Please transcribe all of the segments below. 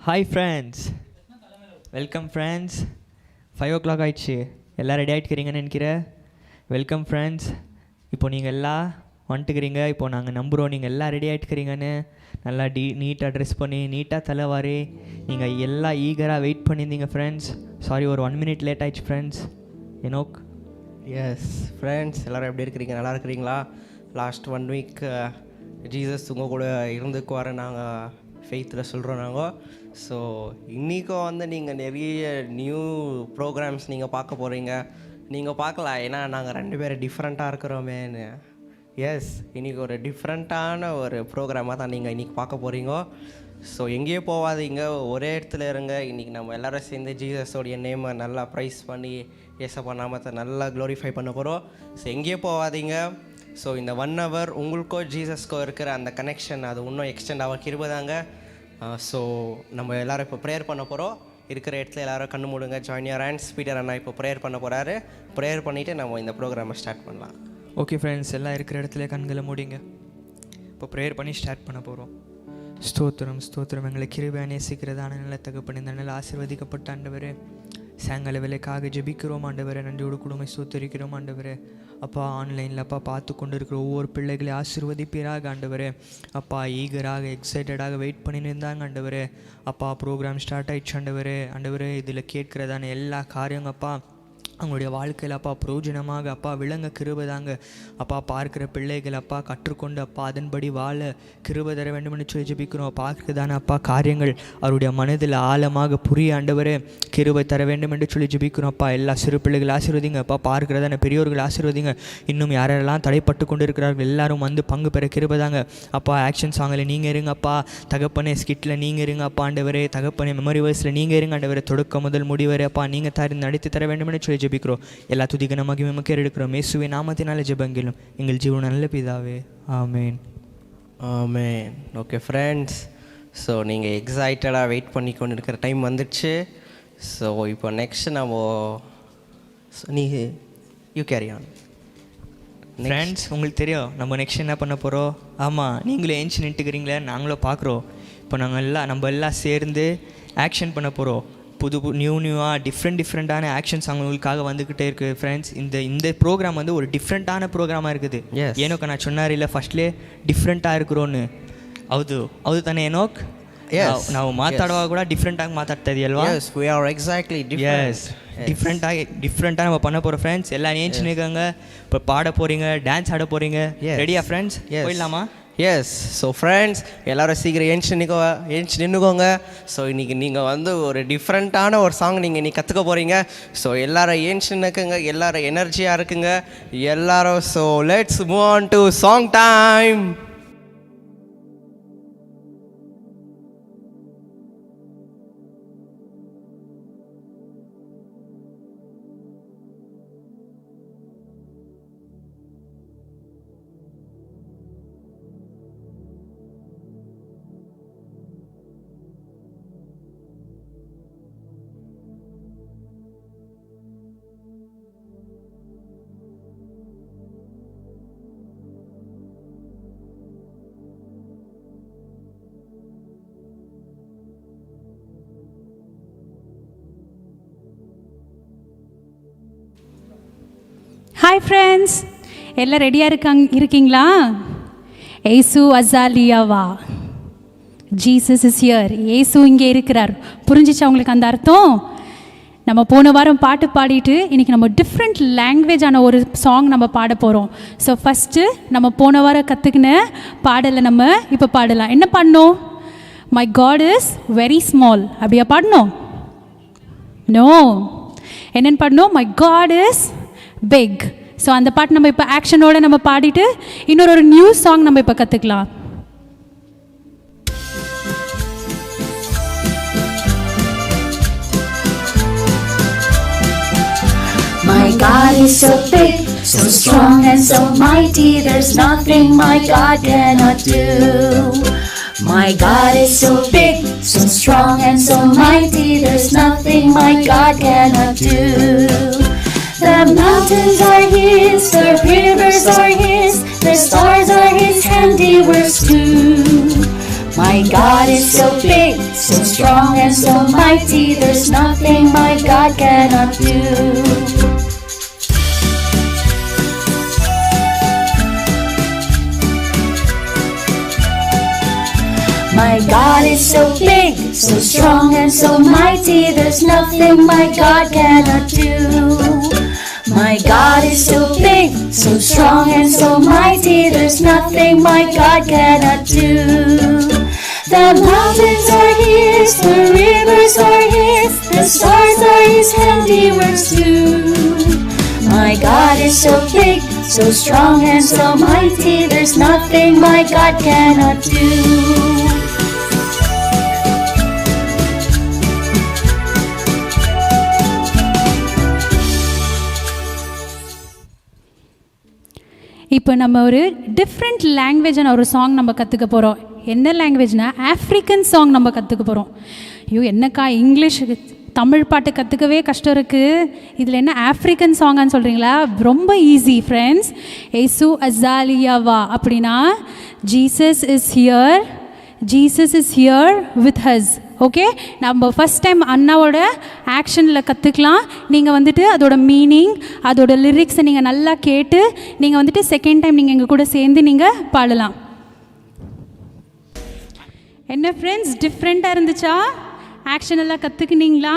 Hi friends, welcome friends. 5 o'clock ஆயிடுச்சு. எல்லாம் ready ஆகிட்டுக்கிறீங்கன்னு நினைக்கிறேன். Welcome friends. இப்போ நீங்கள் எல்லாம் வந்துட்டுக்கிறீங்க. இப்போ நாங்கள் நம்புகிறோம் நீங்கள் எல்லாம் ரெடி ஆகிட்டுக்கிறீங்கன்னு. நல்லா நீட்டாக ட்ரெஸ் பண்ணி நீட்டாக தலைவாரி நீங்கள் எல்லாம் ஈகராக வெயிட் பண்ணியிருந்தீங்க ஃப்ரெண்ட்ஸ். சாரி, ஒரு 1 minute லேட் ஆகிடுச்சு ஃப்ரெண்ட்ஸ். எனோக். எஸ் ஃப்ரெண்ட்ஸ், எல்லோரும் எப்படி இருக்கிறீங்க? நல்லா இருக்கிறீங்களா? லாஸ்ட் 1 week ஜீசஸ் உங்கள் கூட இருந்துக்குவார நாங்கள் ஃபெய்த்தில் சொல்கிறோம் நாங்கள். ஸோ இன்றைக்கும் நீங்கள் நிறைய நியூ ப்ரோக்ராம்ஸ் நீங்கள் பார்க்க போகிறீங்க. நீங்கள் பார்க்கலாம், ஏன்னா நாங்கள் 2 பேரும் டிஃப்ரெண்ட்டாக இருக்கிறோமேன்னு. எஸ், இன்றைக்கி ஒரு டிஃப்ரெண்ட்டான ஒரு ப்ரோக்ராமாக தான் நீங்கள் இன்றைக்கி பார்க்க போகிறீங்க. ஸோ எங்கேயே போகாதீங்க, ஒரே இடத்துல இருங்க. இன்றைக்கி நம்ம எல்லோரும் சேர்ந்து ஜீசஸோடைய நேமை நல்லா ப்ரைஸ் பண்ணி ஏசப்பா நாமத்தை நல்லா க்ளோரிஃபை பண்ண போகிறோம். ஸோ எங்கேயே போகாதீங்க. ஸோ இந்த 1 hour உங்களுக்கோ ஜீசஸ்க்கோ இருக்கிற அந்த கனெக்ஷன் அது இன்னும் எக்ஸ்டெண்ட் ஆக இருப்பதாங்க. ஸோ நம்ம எல்லோரும் இப்போ ப்ரேயர் பண்ண போகிறோம். இருக்கிற இடத்துல எல்லோரும் கண்ணு மூடுங்க. Join your hands. பீட்டர் அண்ணா இப்போ ப்ரேயர் பண்ண போகிறாரு. ப்ரேயர் பண்ணிவிட்டு நம்ம இந்த ப்ரோக்ராமை ஸ்டார்ட் பண்ணலாம். ஓகே ஃப்ரெண்ட்ஸ், எல்லாம் இருக்கிற இடத்துல கண்களை மூடிங்க. இப்போ ப்ரேயர் பண்ணி ஸ்டார்ட் பண்ண போகிறோம். ஸ்தோத்திரம் ஸ்தோத்திரம், எங்களை கிருபையாக நேசிக்கிறதான நல்ல தகப்பன், இந்த நல்ல ஆசீர்வதிக்கப்பட்ட ஆண்டவரே, சாயங்கால வேலைக்காக ஜெபிக்கிறோம் ஆண்டவரே. நன்றியோடு குடும்பம் ஸ்தோத்திரிக்கிறோம் ஆண்டவரே. அப்பா, ஆன்லைனில் அப்பா பார்த்து கொண்டு இருக்கிற ஒவ்வொரு பிள்ளைகளை ஆசீர்வதிப்பீராக ஆண்டவரே. அப்பா, ஈகராக எக்ஸைட்டடாக வெயிட் பண்ணின்னு இருந்தாங்க ஆண்டவரே. அப்பா, ப்ரோக்ராம் ஸ்டார்ட் ஆகிடுச்சு ஆண்டவரே. ஆண்டவரே, இதில் கேட்கிறதான எல்லா காரியங்க அப்பா அவங்களுடைய வாழ்க்கையில் அப்பா பிரயோஜனமாக அப்பா விளங்க கிருபதாங்க. அப்பா, பார்க்குற பிள்ளைகள் அப்பா கற்றுக்கொண்டு அப்பா அதன்படி வாழ கிருபை தர வேண்டும் என்று சொல்லி ஜெபிக்கிறோம். பார்க்குறதான அப்பா காரியங்கள் அவருடைய மனதில் ஆழமாக புரிய ஆண்டவரே கிருபை தர வேண்டும் என்று சொல்லி ஜெபிக்கிறோம். அப்பா, எல்லா சிறு பிள்ளைகள் ஆசீர்வதிங்க. அப்பா, பார்க்குறதான பெரியோர்கள் ஆசீர்வதிங்க. இன்னும் யாரெல்லாம் தடைப்பட்டு கொண்டு இருக்கிறார்கள் எல்லாரும் வந்து பங்கு பெற கிருபதாங்க. அப்பா, ஆக்ஷன் சாங்கில் நீங்கள் இருங்க அப்பா. தகப்பனே ஸ்கிட்டில் நீங்கள் இருங்க அப்பா ஆண்டவரே. தகப்பனே மெமரி வேர்ஸில் நீங்கள் இருங்க ஆண்டவரே. தொடக்கம் முதல் முடிவரை அப்பா நீங்கள் நடத்தி தர வேண்டும் என்று சொல்லி ஜெபிக்கிறோம். எல்லா துதிக்கு நமக்கு மகிமை எடுக்கிறோம். இயேசுவின் நாமத்தினால ஜெபங்களும் எங்கள் ஜீவன நல்ல பிதாவே, ஆமேன் ஆமேன். ஓகே ஃப்ரெண்ட்ஸ், ஸோ நீங்கள் எக்ஸைட்டடாக வெயிட் பண்ணி கொண்டு இருக்கிற டைம் வந்துடுச்சு. ஸோ இப்போ நெக்ஸ்ட் நம்ம யூ கேரி ஆன். ஃப்ரெண்ட்ஸ், உங்களுக்கு தெரியும் நம்ம நெக்ஸ்ட் என்ன பண்ண போகிறோம். ஆமாம், நீங்களும் ஏஞ்சி நின்றுக்கிறீங்களே, நாங்களும் பார்க்குறோம். இப்போ நம்ம எல்லாம் சேர்ந்து ஆக்ஷன் பண்ண போகிறோம். நியூவாக டிஃப்ரெண்ட்டான ஆக்ஷன்ஸ் அவங்களுக்காக வந்துக்கிட்டே இருக்குது ஃப்ரெண்ட்ஸ். இந்த ப்ரோக்ராம் வந்து ஒரு டிஃப்ரெண்ட்டான ப்ரோக்ராமாக இருக்குது. ஏனோக்கு நான் சொன்னார் இல்லை ஃபஸ்ட்லேயே டிஃப்ரெண்ட்டாக இருக்கிறோன்னு. ಹೌದು ತಾನೇ ಏನೋಕ್? ನಾವು ಮಾತಾಡುವಾಗ ಕೂಡ ಡಿಫ್ರೆಂಟಾಗಿ ಮಾತಾಡ್ತಾ ಇದೆಯಲ್ವಾ? Yes, we are exactly different. டிஃப்ரெண்ட்டாக நம்ம பண்ண போகிறோம் ஃப்ரெண்ட்ஸ். எல்லாம் ஏஞ்சினுக்காங்க. இப்போ பாட போகிறீங்க, டான்ஸ் ஆட போகிறீங்க. ரெடியா ஃப்ரெண்ட்ஸ்? போயிடலாமா? எஸ். ஸோ ஃப்ரெண்ட்ஸ், எல்லோரும் சீக்கிரம் ஏஞ்சி நின்றுக்கோங்க. ஸோ இன்றைக்கி நீங்கள் ஒரு டிஃப்ரெண்ட்டான ஒரு சாங் நீங்கள் இன்றைக்கி கற்றுக்க போகிறீங்க. ஸோ எல்லோரும் ஏஞ்சி நிற்குங்க, எல்லோரும் எனர்ஜியாக இருக்குங்க எல்லோரும். So let's move on to song time. Hi friends, எல்லாம் ரெடியாக இருக்கீங்களா? ஏசு அசாலியாவா, ஜீசஸ் இஸ் ஹியர். ஏசு இங்கே இருக்கிறார். புரிஞ்சிச்சா உங்களுக்கு அந்த அர்த்தம்? நம்ம போன வாரம் பாட்டு பாடிட்டு இன்றைக்கி நம்ம டிஃப்ரெண்ட் லாங்குவேஜான ஒரு சாங் நம்ம பாட போகிறோம். ஸோ ஃபஸ்ட்டு நம்ம போன வாரம் கற்றுக்கின பாடலை நம்ம இப்போ பாடலாம். என்ன பாடணும்? My God is very small. அப்படியா பாடணும்? நோ, என்னென்னு பாடணும்? My God is big. So அந்த பாட்டு நம்ம இப்போ ஆக்ஷனோடு நம்ம பாடிட்டு இன்னொரு நியூ சாங் நம்ம இப்போ கற்றுக்கலாம். My God is so big, so strong and so mighty, there's nothing my God cannot do. My God is so big, so strong and so mighty, there's nothing my God cannot do. The mountains are His, the rivers are His, the stars are His handiworks too. My God is so big, so strong and so mighty, there's nothing my God cannot do. My God is so big, so strong and so mighty, there's nothing my God cannot do. My God is so big, so strong and so mighty, there's nothing my God cannot do. The mountains are His, the rivers are His, the stars are His handiworks too. My God is so big, so strong and so mighty, there's nothing my God cannot do. இப்போ நம்ம ஒரு different லாங்குவேஜான ஒரு song நம்ம கற்றுக்க போகிறோம். என்ன லாங்குவேஜ்னா African song நம்ம கற்றுக்க போகிறோம். ஐயோ என்னக்கா இங்கிலீஷ் தமிழ் பாட்டு கற்றுக்கவே கஷ்டம் இருக்குது, இதில் என்ன ஆஃப்ரிக்கன் சாங்கான்னு சொல்கிறீங்களா? ரொம்ப ஈஸி ஃப்ரெண்ட்ஸ். ஏசு அசாலியாவா அப்படின்னா Jesus is here, Jesus is here with has. Okay, நம்ம ஃபஸ்ட் டைம் அண்ணாவோட ஆக்ஷனில் கற்றுக்கலாம். நீங்கள் வந்துட்டு அதோட மீனிங், அதோட லிரிக்ஸை நீங்கள் நல்லா கேட்டு நீங்கள் வந்துட்டு செகண்ட் டைம் நீங்கள் எங்கள் கூட சேர்ந்து நீங்கள் பாடலாம். என்ன ஃப்ரெண்ட்ஸ், டிஃப்ரெண்ட்டாக இருந்துச்சா? ஆக்ஷன் எல்லாம் கற்றுக்குனீங்களா?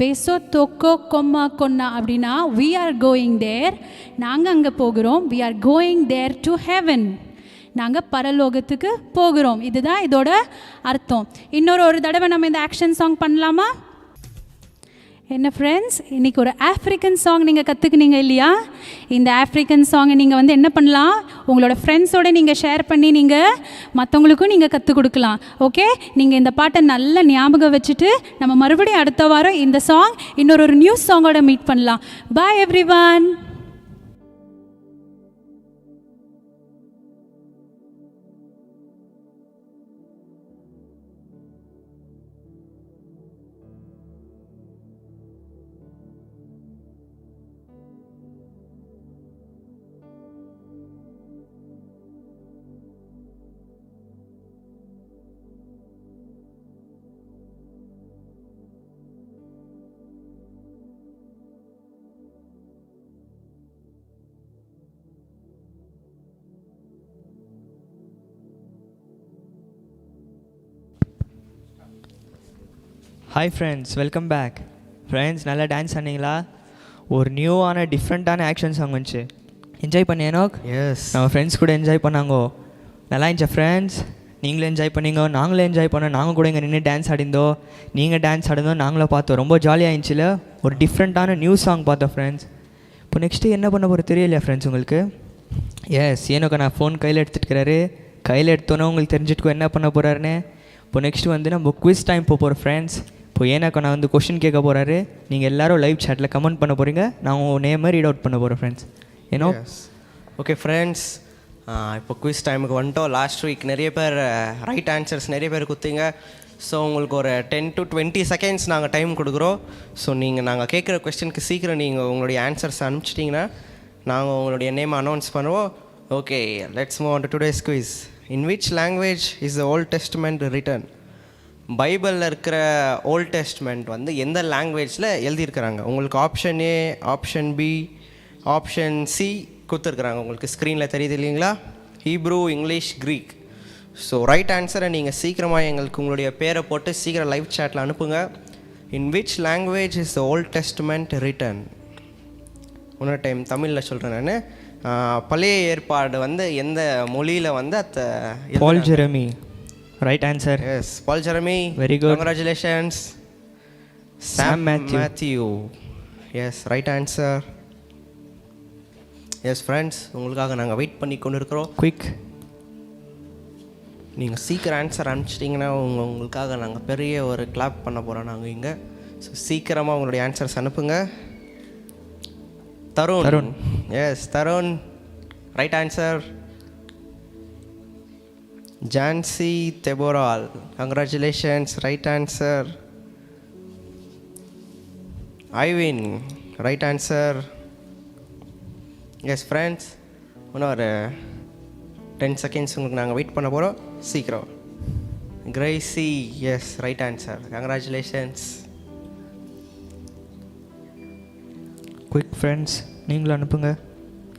பேசோ தொக்கோ கொம்மா கொன்னா அப்படின்னா வி ஆர் கோயிங் தேர், நாங்கள் அங்கே போகிறோம். We are going there to heaven, நாங்கள் பரலோகத்துக்கு போகிறோம். இதுதான் இதோட அர்த்தம். ஒரு தடவை நம்ம இந்த ஆக்ஷன் சாங் பண்ணலாமா? என்ன ஃப்ரெண்ட்ஸ், இன்றைக்கி ஒரு ஆஃப்ரிக்கன் சாங் நீங்கள் கற்றுக்குனீங்க இல்லையா? இந்த ஆஃப்ரிக்கன் சாங்கை நீங்கள் வந்து என்ன பண்ணலாம், உங்களோட ஃப்ரெண்ட்ஸோடு நீங்கள் ஷேர் பண்ணி நீங்கள் மற்றவங்களுக்கும் நீங்கள் கற்றுக் கொடுக்கலாம். ஓகே, நீங்கள் இந்த பாட்டை நல்லா ஞாபகம் வச்சுட்டு நம்ம மறுபடியும் அடுத்த வாரம் இந்த சாங் இன்னொரு நியூ சாங்கோட மீட் பண்ணலாம். Bye everyone. Hi friends, welcome back. Friends, நல்லா டான்ஸ் ஆனீங்களா? ஒரு நியூவான டிஃப்ரெண்ட்டான ஆக்ஷன் சாங் வந்துச்சு. என்ஜாய் பண்ணேனோ? எஸ், நம்ம ஃப்ரெண்ட்ஸ் கூட என்ஜாய் பண்ணாங்கோ. நல்லா இருந்துச்சா ஃப்ரெண்ட்ஸ்? நீங்களும் என்ஜாய் பண்ணீங்க, நாங்களும் என்ஜாய் பண்ணோம். நாங்கள் கூட இங்கே நின்று டான்ஸ் ஆடிந்தோம், நீங்கள் டான்ஸ் ஆடிந்தோம், நாங்களும் பார்த்தோம். ரொம்ப ஜாலியாக இருந்துச்சுல? ஒரு டிஃப்ரெண்ட்டான நியூ சாங் பார்த்தோம் ஃப்ரெண்ட்ஸ். இப்போ நெக்ஸ்ட்டு என்ன பண்ண போகிற தெரியலையா ஃப்ரெண்ட்ஸ் உங்களுக்கு? எஸ், ஏனோக்கா நான் ஃபோன் கையில் எடுத்துட்டுக்கிறாரு. கையில் எடுத்தோன்னே உங்களுக்கு தெரிஞ்சுட்டுக்கோ என்ன பண்ண போகிறாருன்னு. இப்போ நெக்ஸ்ட்டு வந்து நம்ம குவிஸ் டைம் போகிறோம் ஃப்ரெண்ட்ஸ். இப்போ ஏன்னாக்கா நான் வந்து கொஷின் கேட்க போகிறாரு, நீங்கள் எல்லோரும் லைவ் சேட்டில் கமெண்ட் பண்ண போகிறீங்க. நான் உங்கள் நேமை ரீட் அவுட் பண்ண போகிறேன் ஃப்ரெண்ட்ஸ். ஏன்னோ ஓகே ஃப்ரெண்ட்ஸ், இப்போ குவிஸ் டைமுக்கு வந்துட்டோம். லாஸ்ட் வீக் நிறைய பேர் ரைட் ஆன்சர்ஸ் நிறைய பேர் கொடுத்தீங்க. ஸோ உங்களுக்கு ஒரு 10 to 20 seconds நாங்கள் டைம் கொடுக்குறோம். ஸோ நாங்கள் கேட்குற கொஸ்டினுக்கு சீக்கிரம் நீங்கள் உங்களுடைய ஆன்சர்ஸ் அனுப்பிச்சிட்டிங்கன்னா நாங்கள் உங்களுடைய நேம் அனௌன்ஸ் பண்ணுவோம். Okay, let's move on to today's quiz. In which language is the Old Testament written? பைபிளில் இருக்கிற ஓல்ட் டெஸ்ட்மெண்ட் வந்து எந்த லாங்குவேஜில் எழுதியிருக்கிறாங்க? உங்களுக்கு option A, option B, option C கொடுத்துருக்குறாங்க. உங்களுக்கு ஸ்க்ரீனில் தெரியுது இல்லைங்களா? Hebrew, English, Greek. So right ஆன்சரை நீங்கள் சீக்கிரமாக எங்களுக்கு உங்களுடைய பேரை போட்டு சீக்கிரம் லைவ் சேட்டில் அனுப்புங்க. In which language is the Old Testament written? இன்னொரு டைம் தமிழில் சொல்கிறேன் நான். பழைய ஏற்பாடு வந்து எந்த மொழியில் வந்து Paul Jeremy. Right answer. Yes, Paul Jeremy. Very good. Congratulations. Sam Matthew. Yes, right answer. Yes friends, உங்களுக்காக நாங்கள் வெயிட் பண்ணி கொண்டு இருக்கிறோம். குயிக், நீங்கள் சீக்கிரம் ஆன்சர் அனுப்பிச்சிட்டிங்கன்னா உங்களுக்காக நாங்கள் பெரிய ஒரு கிளாப் பண்ண போகிறோம் நாங்கள் இங்கே. ஸோ சீக்கிரமாக உங்களுடைய ஆன்சர்ஸ் அனுப்புங்க. Tarun. Yes, Tarun right answer. Jansi Teboral, congratulations, right answer. Ivan, right answer. Yes friends, இன்னொரு 10 seconds உங்களுக்கு நாங்கள் வெயிட் பண்ண போகிறோம். சீக்கிரம் Gracy, yes, right answer. Congratulations. Quick friends, நீங்களும் அனுப்புங்க.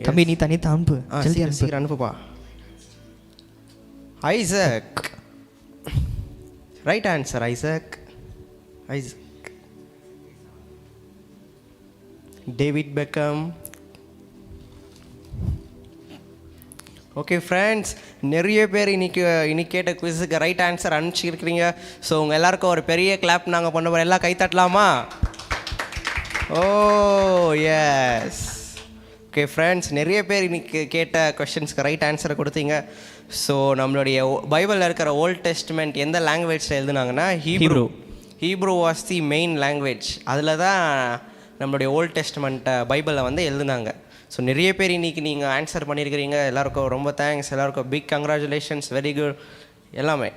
தம்பி நீ தனி அனுப்பு, ஜல்தி அனுப்பு. சீக்கிரம் அனுப்புப்பா. Isaac, right answer. Isaac. David Beckham. Okay friends, நிறைய பேர் இன்னைக்கு கேட்ட குவிஸுக்கு ரைட் ஆன்சர் அனுப்பிச்சிருக்கிறீங்க. ஸோ உங்கள் எல்லாருக்கும் ஒரு பெரிய கிளாப் நாங்கள் பண்ண போகிறோம். எல்லாம் கை தட்டலாமா? Oh yes. ஓகே ஃப்ரெண்ட்ஸ், நிறைய பேர் இன்னைக்கு கேட்ட கொஷின்ஸ்க்கு ரைட் ஆன்சரை கொடுத்தீங்க. ஸோ நம்மளுடைய பைபிளில் இருக்கிற ஓல்ட் டெஸ்ட்மெண்ட் எந்த லாங்குவேஜில் எழுதுனாங்கன்னா Hebrew was the main language. அதில் தான் நம்மளுடைய ஓல்ட் டெஸ்ட்மெண்ட்டை பைபிளில் வந்து எழுதுனாங்க. ஸோ நிறைய பேர் இன்றைக்கி நீங்கள் ஆன்சர் பண்ணியிருக்கிறீங்க. எல்லாருக்கும் ரொம்ப தேங்க்ஸ். எல்லாருக்கும் பிக் கங்க்ராச்சுலேஷன்ஸ், வெரி குட் எல்லாமே.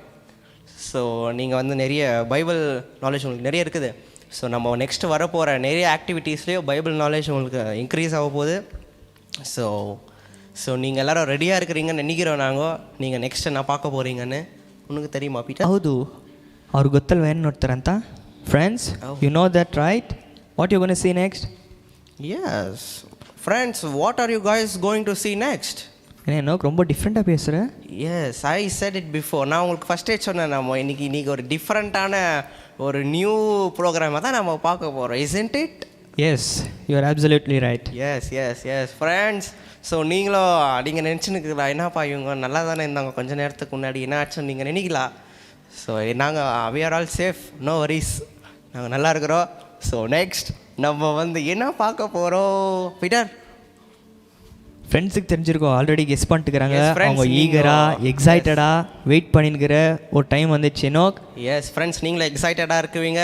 ஸோ நீங்கள் வந்து நிறைய பைபிள் நாலேஜ் உங்களுக்கு நிறைய இருக்குது. ஸோ நம்ம நெக்ஸ்ட் வரப்போகிற நிறைய ஆக்டிவிட்டீஸ்லேயும் பைபிள் நாலேஜ் உங்களுக்கு இன்க்ரீஸ் ஆக போகுது. ஸோ நீங்கள் எல்லோரும் ரெடியாக இருக்கிறீங்கன்னு நினைக்கிறோம். நீங்கள் நெக்ஸ்ட் என்ன பார்க்க போகிறீங்கன்னு உனக்கு தெரியுமா பீட்டர்? ಹೌದು, ಅವ್ರು ಗೊತ್ತಲ್ವ ಏನು ನೋಡ್ತಾರಂತ. Friends, you know that right? What you gonna see next? Yes friends, what are you guys going to see next? என்ன ரொம்ப டிஃப்ரெண்ட்டாக பேசுகிறேன். Yes, I said it before. நான் உங்களுக்கு ஃபஸ்ட்டே சொன்னேன், நம்ம இன்றைக்கி ஒரு டிஃப்ரெண்ட்டான ஒரு நியூ ப்ரோக்ராமை தான் நம்ம பார்க்க போகிறோம். Isn't it? Yes, you are absolutely right. Yes friends. So நீங்கள் நினச்சினுக்கலாம், என்னப்பா இவங்க நல்லா தானே இருந்தாங்க கொஞ்சம் நேரத்துக்கு முன்னாடி, என்ன ஆச்சுன்னு நீங்கள் நினைக்கலாம். ஸோ நாங்கள் we are all safe, no worries, நாங்கள் நல்லா இருக்கிறோம். ஸோ நெக்ஸ்ட் நம்ம வந்து என்ன பார்க்க போகிறோம் பீட்டர்? ஃப்ரெண்ட்ஸுக்கு தெரிஞ்சிருக்கோம், ஆல்ரெடி கெஸ் பண்ணிட்டுக்கிறாங்க. அவங்க ஈகராக எக்ஸைட்டடாக வெயிட் பண்ணிக்கிற ஒரு டைம் வந்துச்சு. நோக். எஸ் ஃப்ரெண்ட்ஸ், நீங்களும் எக்ஸைட்டடாக இருக்குவீங்க.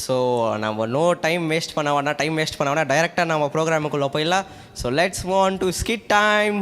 ஸோ நம்ம டைம் வேஸ்ட் பண்ண வேணாம், டைரெக்டாக நம்ம ப்ரோக்ராமுக்குள்ளே போயிடலாம். So let's move on to skid time.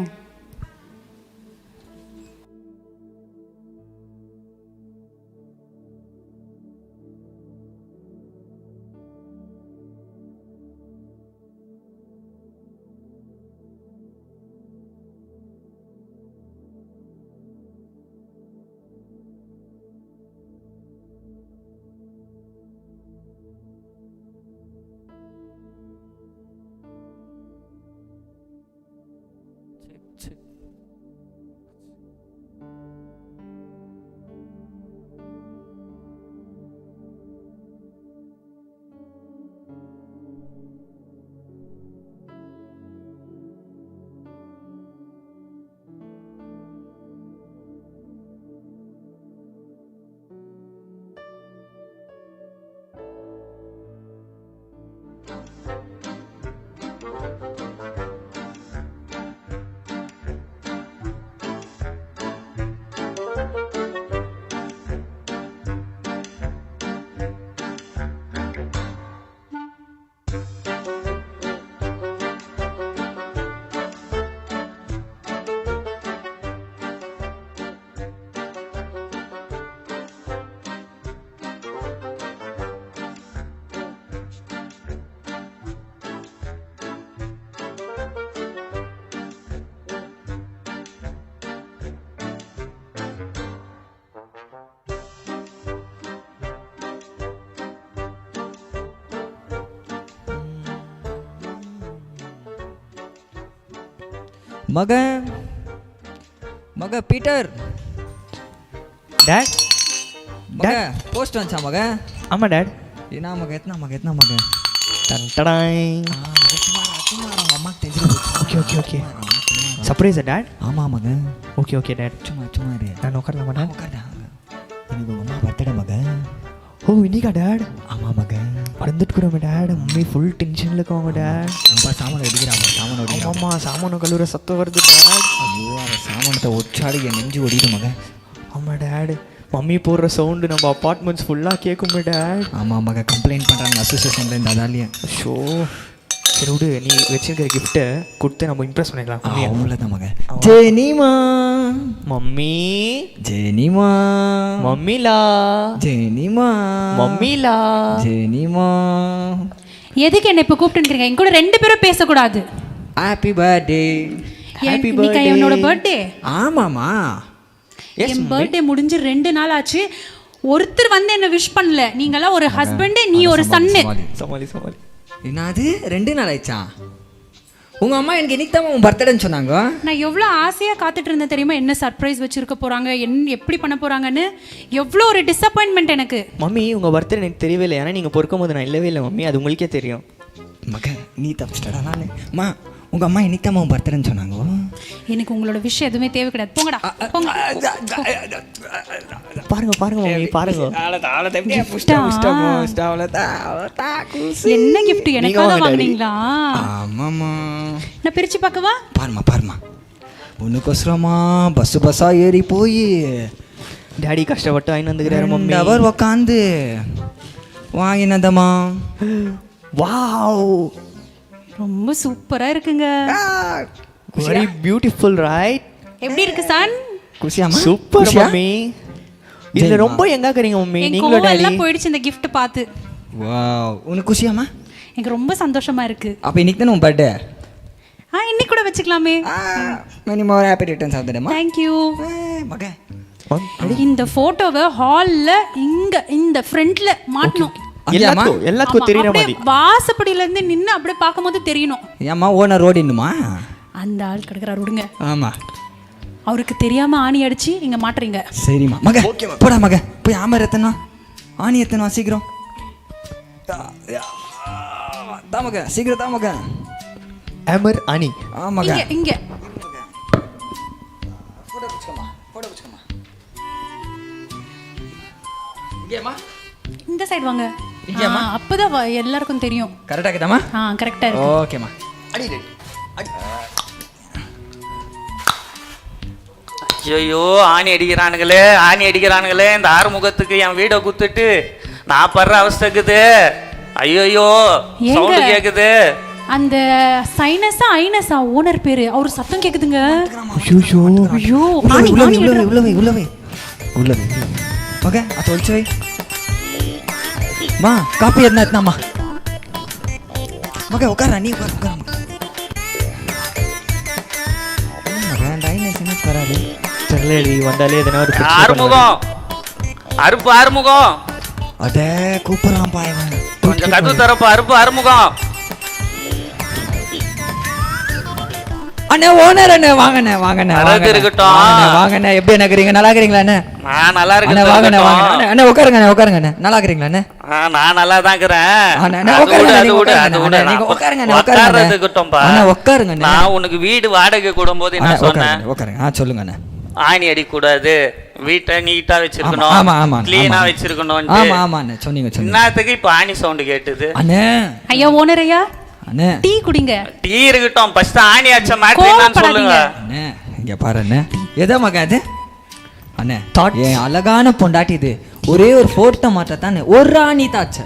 ಮಗ ಪೀಟರ್, ಡ್ಯಾಡ್ ಮಗ ಪೋಸ್ಟ್ ಅಂಚ ಮಗ. ಆಮಾಂ ಡ್ಯಾಡ್. ಏನಾ ಮಗ ಎತ್ನಾ ಮಗ. ಟಂಟಡಾಯ್. ಅಮ್ಮಕ್ಕೆ ತೆಗೆದು ಓಕೆ ಸರ್ಪ್ರೈಸ್ ಡ್ಯಾಡ್? ஆமா மக. Okay dot. சும்மா ரே. நான் உட்காரலாமா டாட்? உட்கார்டா. இன்னைக்கு உங்க அம்மா பர்த்டே மக. ஓ இன்னைக்கா டாட்? ஆமா மக. மறந்துட்டுக்குறோம் டாட். மம்மி ஃபுல் டென்ஷனில் இருக்காங்க டாட். அப்பா சாமான் ஒடிக்கிறாங்க. ஆமா சாமான் கழுவுற சத்தம் வருது டாட். ஐயோ, அந்த சாமானத்தை ஒச்சாடி என் நெஞ்சு ஒடிடு மக. ஆமாம் டாட், மம்மி போடுற சவுண்டு நம்ம அப்பார்ட்மெண்ட்ஸ் ஃபுல்லாக கேட்குமே டாட். ஆமாம் மக, கம்ப்ளைண்ட் பண்ணுறாங்க அசோசியேஷனில் இந்த அதாலியே. ஷோ சரி விடு, நீ வச்சிருக்கிற கிஃப்ட்டை கொடுத்து நம்ம இம்ப்ரெஸ் பண்ணிடலாம். அவ்வளோதான் மக. ஜெனிமா மம்மி, ஜெனிமா மம்மிலா, ஜெனிமா மம்மிலா, ஜெனிமா. எதுக்கு என்ன இப்போ கூப்பிட்டுருக்கீங்க? என் கூட 2 பேரும் பேசக்கூடாது. Happy birthday. ஹாப்பி இன்னைக்கு பர்த்டே. என்னோட பர்த்டே. ஆமாம்மா. என் பர்த்டே முடிஞ்சு 2 நாள் ஆச்சு. ஒருத்தர் வந்து என்ன விஷ் பண்ணல. நீங்களாம் ஒரு ஹஸ்பண்ட், நீ ஒரு சன்னு. சமாளி சமாளி. என்னது 2 நாள் ஆயிடுச்சா? உங்கள் அம்மா எனக்கு இன்னைக்கு தான் உன் பர்த்டேன்னு சொன்னாங்க. நான் எவ்வளோ ஆசையாக காத்துட்டு இருந்தேன் தெரியுமா, என்ன சர்ப்ரைஸ் வச்சுருக்க போகிறாங்க, எப்படி பண்ண போகிறாங்கன்னு. எவ்வளோ ஒரு டிசப்பாயின்மெண்ட் எனக்கு. மம்மி உங்கள் பர்த்டே எனக்கு தெரியவே இல்லை. ஏன்னா நீங்கள் பொறுக்கும் போது நான் இல்லவே இல்லை மம்மி, அது உங்களுக்கே தெரியும். மகன் நீ தப்பிச்சிட்டடா. நான் அம்மா உங்கள் அம்மா இன்னைக்கு தான் உன் பர்த்டேன்னு சொன்னாங்க. எனக்கு உங்களோட விஷயம் எதுவுமே தேவை கிடையாது. போங்கடா போங்க. பாருங்க பாருங்க மம்மி பாருங்க. என்ன கிஃப்ட் எனக்காக வாங்குனீங்களா? ஆமாம்மா. நான் பிரிச்சு பார்க்கவா? பாருமா உனக்கொசரமா பஸ்ஸா ஏறி போய் டாடி கஷ்டப்பட்டு வாங்கி வந்துக்கிறாரு மம்மி. அவர் உக்காந்து வாங்கினதம்மா. வாவ், ரொம்ப சூப்பரா இருக்குங்க. Very beautiful right? எப்படி இருக்கு சன்? குஷியாமா? Super mummy. இதுல ரொம்ப எங்க இருக்கீங்க மம்மி? நீங்களோ டாடி எல்லாம் போயிடுச்சு இந்த gift பார்த்து. வாவ், உனக்கு குஷியாமா? எனக்கு ரொம்ப சந்தோஷமா இருக்கு. அப்ப இன்னைக்கு தான் உன் பர்த்டே. இன்னைக்கு கூட வச்சுக்கலாமே. many more happy returns of the day. Thank you. மகன் இந்த போட்டோவை ஹால்ல இங்க இந்த ஃப்ரண்ட்ல மாட்டணும். எல்லாத்துக்கும் தெரியற மாதிரி வாசப்படியில இருந்து நின்னு அப்படியே பார்க்கும்போது தெரியணும். ஏம்மா ஓனர் ஓடினுமா? அந்த ஆள் கிடக்குறாரு, விடுங்க. ஆமா, அவருக்கு தெரியாம ஆணி அடிச்சு இங்க மாட்டுறீங்க. சரிம்மா. மகன் போடா மகன், போய் ஆமர் எத்தனா ஆணி எத்தனா சீக்கிரம் தான் மகன், சீக்கிரம் தான் மகன். அமர் அனி. இங்க இங்க போட புடிச்சுக்கமா. இங்கேம்மா, இந்த சைடு வாங்க. அப்பதான் எல்லாருக்கும் தெரியும். கரெக்டா இருக்குதாம்மா? கரெக்டா இருக்கு. ஓகேம்மா. ஐயோ ஆணி அடிக்கிறானுங்களே. இந்த ஆறுமுகத்துக்கு என் வீடை குத்துட்டு நான் படுற அவஸ்தைக்குது. ஐயோ சவுண்ட் கேக்குது. அந்த சைனஸா ஐனஸா ஓனர் பேரு, அவர் சத்தம் கேக்குதுங்க. ஐயோ உள்ளவே மகன் அது ஒழிச்சு வை. மா காப்பி எத்தனாமா மகன்? உட்கார நீ உட்கார மகன். டைனஸ் வராது தெரியல, வந்தாலே எதனா ஒரு ஆறுமுகம் அடே கூப்பிடலாம் பாயவன். கொஞ்சம் கதவு தரப்பா. ஆறுமுகம் அண்ணே ஓனர் அண்ணே வாங்கண்ணே இருக்கட்டும். வாங்கண்ணே, எப்படி இருக்கிறீங்க? நல்லா இருக்கிறீங்களா அண்ணே? நான் நல்லா இருக்கேன். வாங்கண்ணே அண்ணே உட்காருங்க அண்ணே. நல்லா இருக்கிறீங்களா அண்ணே? நான் நல்லா தான் இருக்கிறேன். நான் உனக்கு வீடு வாடகை கூடும்போது என்ன சொன்னேன்? சொல்லுங்க அண்ணே. ஆணி அடி கூடாது, வீட்டை நீட்டா வச்சிருக்கணும், கிளீனா வச்சிருக்கணும். என்னத்துக்கு இப்ப ஆணி சவுண்ட் கேட்டுது? ஐயா ஓனர் ஐயா, டீ குடிங்க. டீ இருக்கட்டும், ஃபர்ஸ்ட் ஆணி அடிச்ச மாட்டேன்னு சொல்லுங்க. அண்ணே இங்க பாரு அண்ணே, எதை மகன் அது? அண்ணே என் அழகான பொண்டாட்டி இது ஒரே ஒரு போட்டோ மாட்டத்தானே ஒரு ஆணி தாச்ச,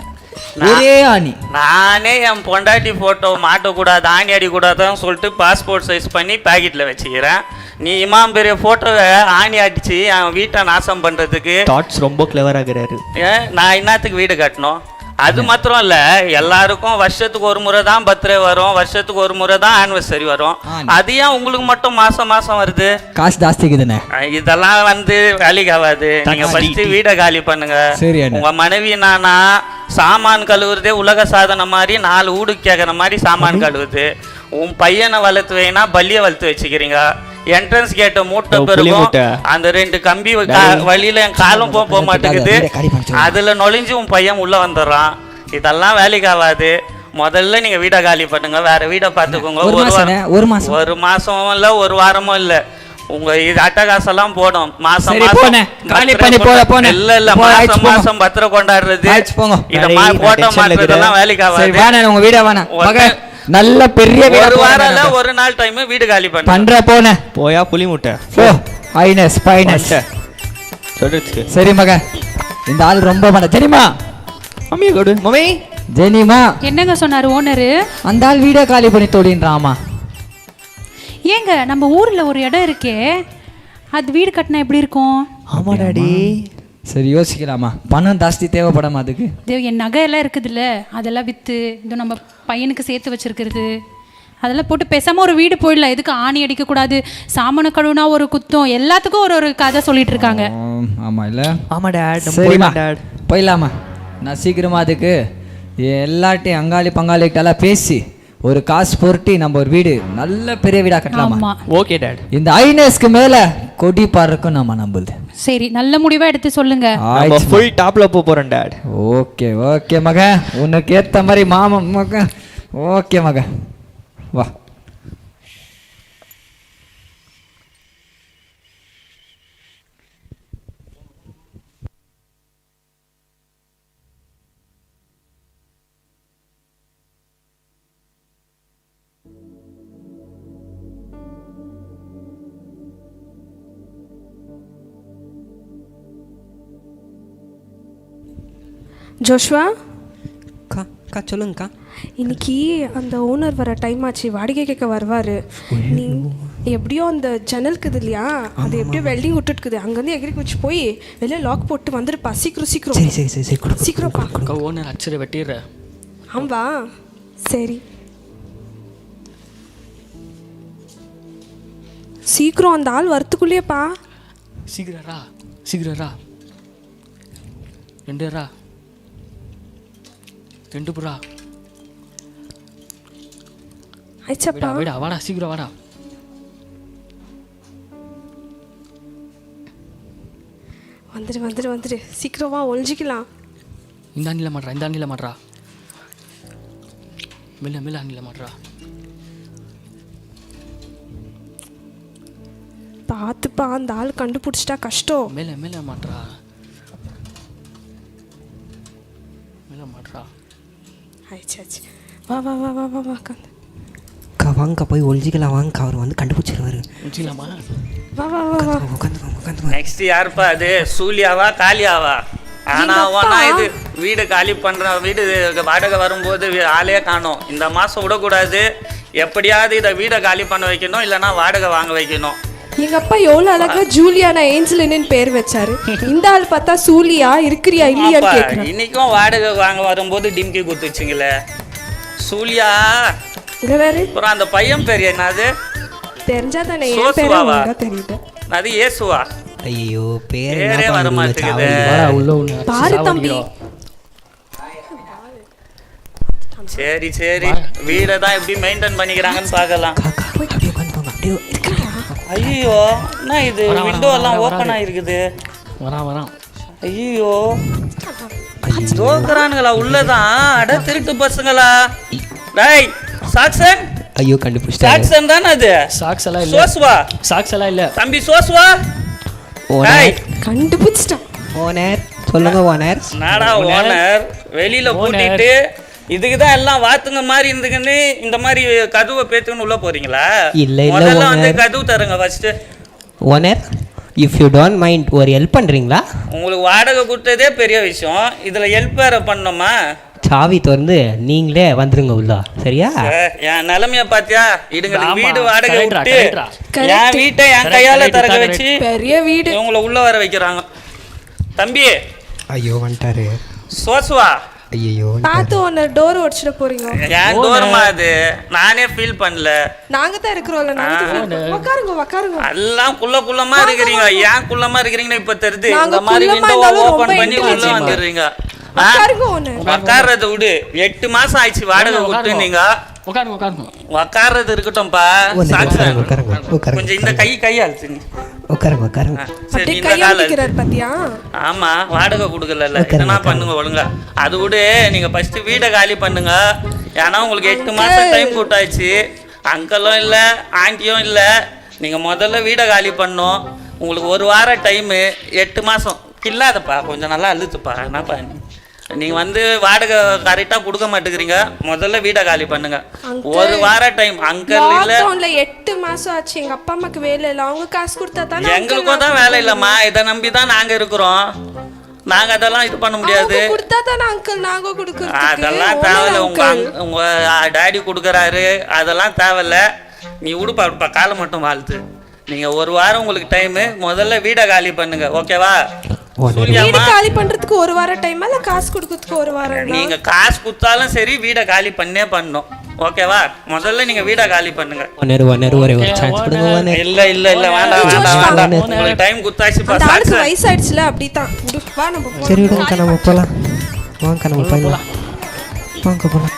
ஒரே ஆணி. நானே என் பொண்டாட்டி போட்டோ மாட்டக்கூடாது, ஆணி அடிக்கூடாதுன்னு சொல்லிட்டு பாஸ்போர்ட் சைஸ் பண்ணி பேக்கெட்ல வச்சுக்கிறேன். நீ இமாம் பெரிய போட்டோவை ஆணி அடிச்சு என் வீட்டை நாசம் பண்றதுக்கு தாட்ஸ் ரொம்ப கிளவரா இருக்கிறாரு. நான் என்னத்துக்கு வீடு கட்டணும்? அது மாத்திரம் இல்ல, எல்லாருக்கும் வருஷத்துக்கு ஒரு முறை தான் பர்த்டே வரும், வருஷத்துக்கு ஒரு முறை தான் ஆனிவர்சரி வரும். அது ஏன் உங்களுக்கு மட்டும் மாசம் வருது? காசு ஜாஸ்திக்குதுண்ணே. இதெல்லாம் வேலைக்கு ஆகாது. நீங்க ஃபர்ஸ்ட் வீடை காலி பண்ணுங்க. உங்க மனைவி நானா சாமான் கழுவுறதே உலக சாதனை மாதிரி 4 வீடு கேட்கற மாதிரி சாமான் கழுவுது. உன் பையனை வளர்த்து வைனா பல்லிய வளர்த்து வச்சுக்கிறீங்க. என்ட்ரன்ஸ் கேட்ட மூட்டை பெருகும், அந்த 2 கம்பி வழியில என் காலம் போக மாட்டேங்குது, அதுல நுழைஞ்சு உன் பையன் உள்ள வந்துடுறான். இதெல்லாம் வேலைக்கு ஆகாது. முதல்ல நீங்க வீடை காலி பண்ணுங்க, வேற வீடை பார்த்துக்கோங்க. ஒரு மாசம் இல்ல, ஒரு வாரமும் இல்ல, உங்க இது அட்டகாசெல்லாம் போடும். மாசம் மாசம் பத்திரம் கொண்டாடுறது, போட்டோ மாற்றுறதெல்லாம் வேலைக்கு ஆகாது. நல்ல பெரிய ஒரு வாரம்ல ஒரு நாள் டைம் வீடு காலி பண்ற போன போயா புலி முட்டை. சரி மகன், இந்த ஆள் ரொம்ப பண்ண தெரியுமா? மம்மி கொடு மம்மி. ஜெனிமா என்னங்க சொன்னாரு ஓனரு? அந்த ஆள் வீடியோ காலி பண்ணி தோடின்றாமா. ஏங்க நம்ம ஊர்ல ஒரு இடம் இருக்கே, அது வீடு கட்டினா எப்படி இருக்கும்? ஆமா டாடி. சரி யோசிக்கலாமா? பணம் ஜாஸ்தி தேவைப்படாமா அதுக்கு? என் நகை எல்லாம் இருக்குதுல்ல, அதெல்லாம் விற்று இது நம்ம பையனுக்கு சேர்த்து வச்சிருக்கிறது, அதெல்லாம் போட்டு பேசாமல் ஒரு வீடு போயிடலாம். எதுக்கு ஆணி அடிக்கக்கூடாது, சாமான கழுவுனா ஒரு குத்தம், எல்லாத்துக்கும் ஒரு கதை சொல்லிட்டு இருக்காங்க. ஆமாம் இல்லை? ஆமாம் டேட், சரிம்மா டேட் போயிடலாமா? நான் சீக்கிரமாக அதுக்கு எல்லாட்டையும் அங்காளி பங்காளிகிட்டெல்லாம் பேசி ஒரு காசு பொருட்டி நம்ம ஒரு வீடு நல்ல பெரிய வீடாக கட்டலாமா? ஆமாம், ஓகே டேட். இந்த ஐநேஸ்க்கு மேலே கொடி பாடுறக்கும் நம்ம நம்புது. சரி, நல்ல முடிவாக எடுத்து சொல்லுங்க. ஃபுல் டாப்பில் போகிறேன் டேட். ஓகே ஓகே மக, உனக்கு ஏற்ற மாதிரி மாமன் மக. ஓகே மக, வா. ஜோஷ்வா, அக்கா சொல்லுங்கக்கா. இன்னைக்கு அந்த ஓனர் வர டைம் ஆச்சு, வாடகை கேட்க வருவார். நீ எப்படியோ அந்த ஜன்னலுக்குது இல்லையா, அது எப்படியோ வெல்டிங் விட்டுட்டுக்குது, அங்கேருந்து எகிரி குச்சி போய் வெளியே லாக் போட்டு வந்துருப்பா. சீக்கிரம் சீக்கிரம் சீக்கிரம்ப்பா. ஓனர் அச்சரை வெட்டிடுற. ஆம்பா, சரி சீக்கிரம், அந்த ஆள் வரத்துக்குள்ளேயேப்பா. சீக்கிரரா சீக்கிரரா. 2 புறா ஆயிச்சப்பா. விடா வாடா, சீக்கிரம் வாடா. வந்துடு சீக்கிரமா ஒழிஞ்சிக்கலாம். இந்த அண்ணில மாட்றா. மெல்ல அண்ணில மாட்றா. பார்த்துப்பா, அந்த ஆள் கண்டுபிடிச்சிட்டா கஷ்டம். மேல மாட்றா. ஆயிச்சாச்சு. வா வா வா வா வா வா அக்கா வாங்க போய் ஒழிஞ்சிக்கலாம் வாங்க, அவர் வந்து கண்டுபிடிச்சிருவாரு. ஒழிஞ்சிக்கலாமா? வா வா வா வா. உட்காந்து நெக்ஸ்ட் யாருப்பா அது? சூலியாவா காலியாவா? ஆனா இது வீடு காலி பண்ற வீடு வாடகை வரும்போது ஆளே காணோம். இந்த மாசம் விடக்கூடாது, எப்படியாவது இதை வீடை காலி பண்ண வைக்கணும், இல்லைன்னா வாடகை வாங்க வைக்கணும். எங்க அப்பா எவ்வளவு அழகா ஜூலியானா ஏஞ்சலின்னு பேர் வச்சாரு. இந்த ஆள் பார்த்தா சூலியா இருக்கிறியா இல்லையான்னு கேக்குறான். இன்னைக்கும் வாடகை வாங்க வரும்போது டிம்கி குத்துச்சுங்களே சூலியா. இங்க வேற அப்புறம் அந்த பையன் பேர் என்னது? தெரிஞ்சா தானே என் பேரு உங்களுக்கு தெரியல. அது ஏசுவா? ஐயோ பேரே வர மாட்டேங்குது. பாரு தம்பி. சரி வீடை தான் எப்படி மெயின்டைன் பண்ணிக்கிறாங்கன்னு பார்க்கலாம். ஐயோ என்ன இது, விண்டோ எல்லாம் ஓப்பன் ஆயிருக்குது. வரான். ஐயோ தோக்குறானுங்களா உள்ளதான்? அட திருட்டு பசங்களா. டேய் சாக்சன். ஐயோ கண்டுபிடிச்சிட்டாரு. சாக்சன் தானே அது? சாக்ஸ் எல்லாம் இல்ல. சோஸ்வா. சாக்ஸ் எல்லாம் இல்ல தம்பி சோஸ்வா. ஓனர் கண்டுபிடிச்சிட்டான். ஓனர் சொல்லுங்க ஓனர். நாடா ஓனர் வெளியில கூட்டிட்டு இதுக்கு தான் எல்லாம் வாத்துங்க மாதிரி இருந்துக்குன்னு இந்த மாதிரி கதவை பேத்துன்னு உள்ள போறீங்களா? இல்ல முதல்ல வந்து கதவு தருங்க first. Owner if you don't mind ஒரு ஹெல்ப் பண்றீங்களா? உங்களுக்கு வாடகை கொடுத்ததே பெரிய விஷயம், இதுல ஹெல்ப் வேற பண்ணணுமா? சாவி திறந்து நீங்களே வந்துருங்க உள்ள, சரியா? என் நிலைமைய பாத்தியா? இதுங்க வீடு வாடகை விட்டு என் வீட்டை என் கையால திறக்க வச்சு பெரிய வீடு உங்களை உள்ள வர வைக்கிறாங்க. தம்பி ஐயோ வந்துட்டாரு. சோசுவா ஐயோ பார்த்து ஓனர் டோர் உடைச்சிட போறீங்க. ஏன் டோர்மா அது? நானே ஃபீல் பண்ணல. நாங்க தான் இருக்கிறோம்ல, உட்காருங்க. எல்லாம் குள்ளமா இருக்கிறீங்க. ஏன் குள்ளமா இருக்கிறீங்கன்னு இப்ப தெரியுது. இந்த மாதிரி விண்டோ ஓபன் பண்ணி உள்ள வந்துடுறீங்க. உட்கார்றத விடு. 8 மாசம் ஆயிடுச்சு வாடகை விட்டுனீங்க. உட்கார்றது இருக்கட்டும்பா. கொஞ்சம் இந்த கையாச்சு. சரி இந்த கால ஆமா வாடகை கொடுக்கல, என்ன பண்ணுங்க ஒழுங்கா. அது விடு, நீங்க ஃபர்ஸ்ட் வீடை காலி பண்ணுங்க. ஏன்னா உங்களுக்கு 8 மாசம் டைம் கூட்டாச்சு. அங்கிளும் இல்லை ஆண்டியும் இல்லை. நீங்க முதல்ல வீடை காலி பண்ணணும். உங்களுக்கு 1 வாரம் டைமு. 8 மாசம் கில்லாதப்பா, கொஞ்சம் நல்லா அழுத்துப்பா. என்னப்பா நீங்கள் வந்து வாடகை கரெக்டாக கொடுக்க மாட்டேங்கிறீங்க. முதல்ல வீடை காலி பண்ணுங்க. 1 வாரம் டைம். அங்கிள் இல்லை 8 மாசம் ஆச்சு. எங்க அப்பா அம்மாக்கு வேலை இல்லை, அவங்க காசு கொடுத்தா தானே. எங்களுக்கும் தான் வேலை இல்லைம்மா, இதை நம்பி தான் நாங்கள் இருக்கிறோம். நாங்கள் அதெல்லாம் இது பண்ண முடியாது. கொடுத்தா தானே அங்கிள் நாங்க கொடுக்குறோம். அதெல்லாம் தேவையில்ல. உங்கள் டேடி கொடுக்குறாரு, அதெல்லாம் தேவையில்ல. நீ உடுப்பா காலை மட்டும் வாழ்த்து. நீங்க ஒரு வாரம் உங்களுக்கு டைம், முதல்ல வீடை காலி பண்ணுங்க, ஓகேவா? வீடு காலி பண்றதுக்கு ஒரு வாரம் டைம் இல்ல காசு கொடுக்கிறதுக்கு ஒரு வாரம்? நீங்க காசு கொடுத்தாலும் சரி வீடை காலி பண்ணே பண்ணணும், ஓகேவா? முதல்ல நீங்க வீடை காலி பண்ணுங்க. இல்ல இல்ல இல்ல வேண்டாம் வேண்டாம் வேண்டாம், உங்களுக்கு டைம் குத்தாச்சு. ஆளுக்கு வயசாயிடுச்சுல, அப்படிதான். வா நம்ம போலாம். சரி விடுங்க, நம்ம போலாம். வாங்க நம்ம போலாம். வாங்க போலாம்.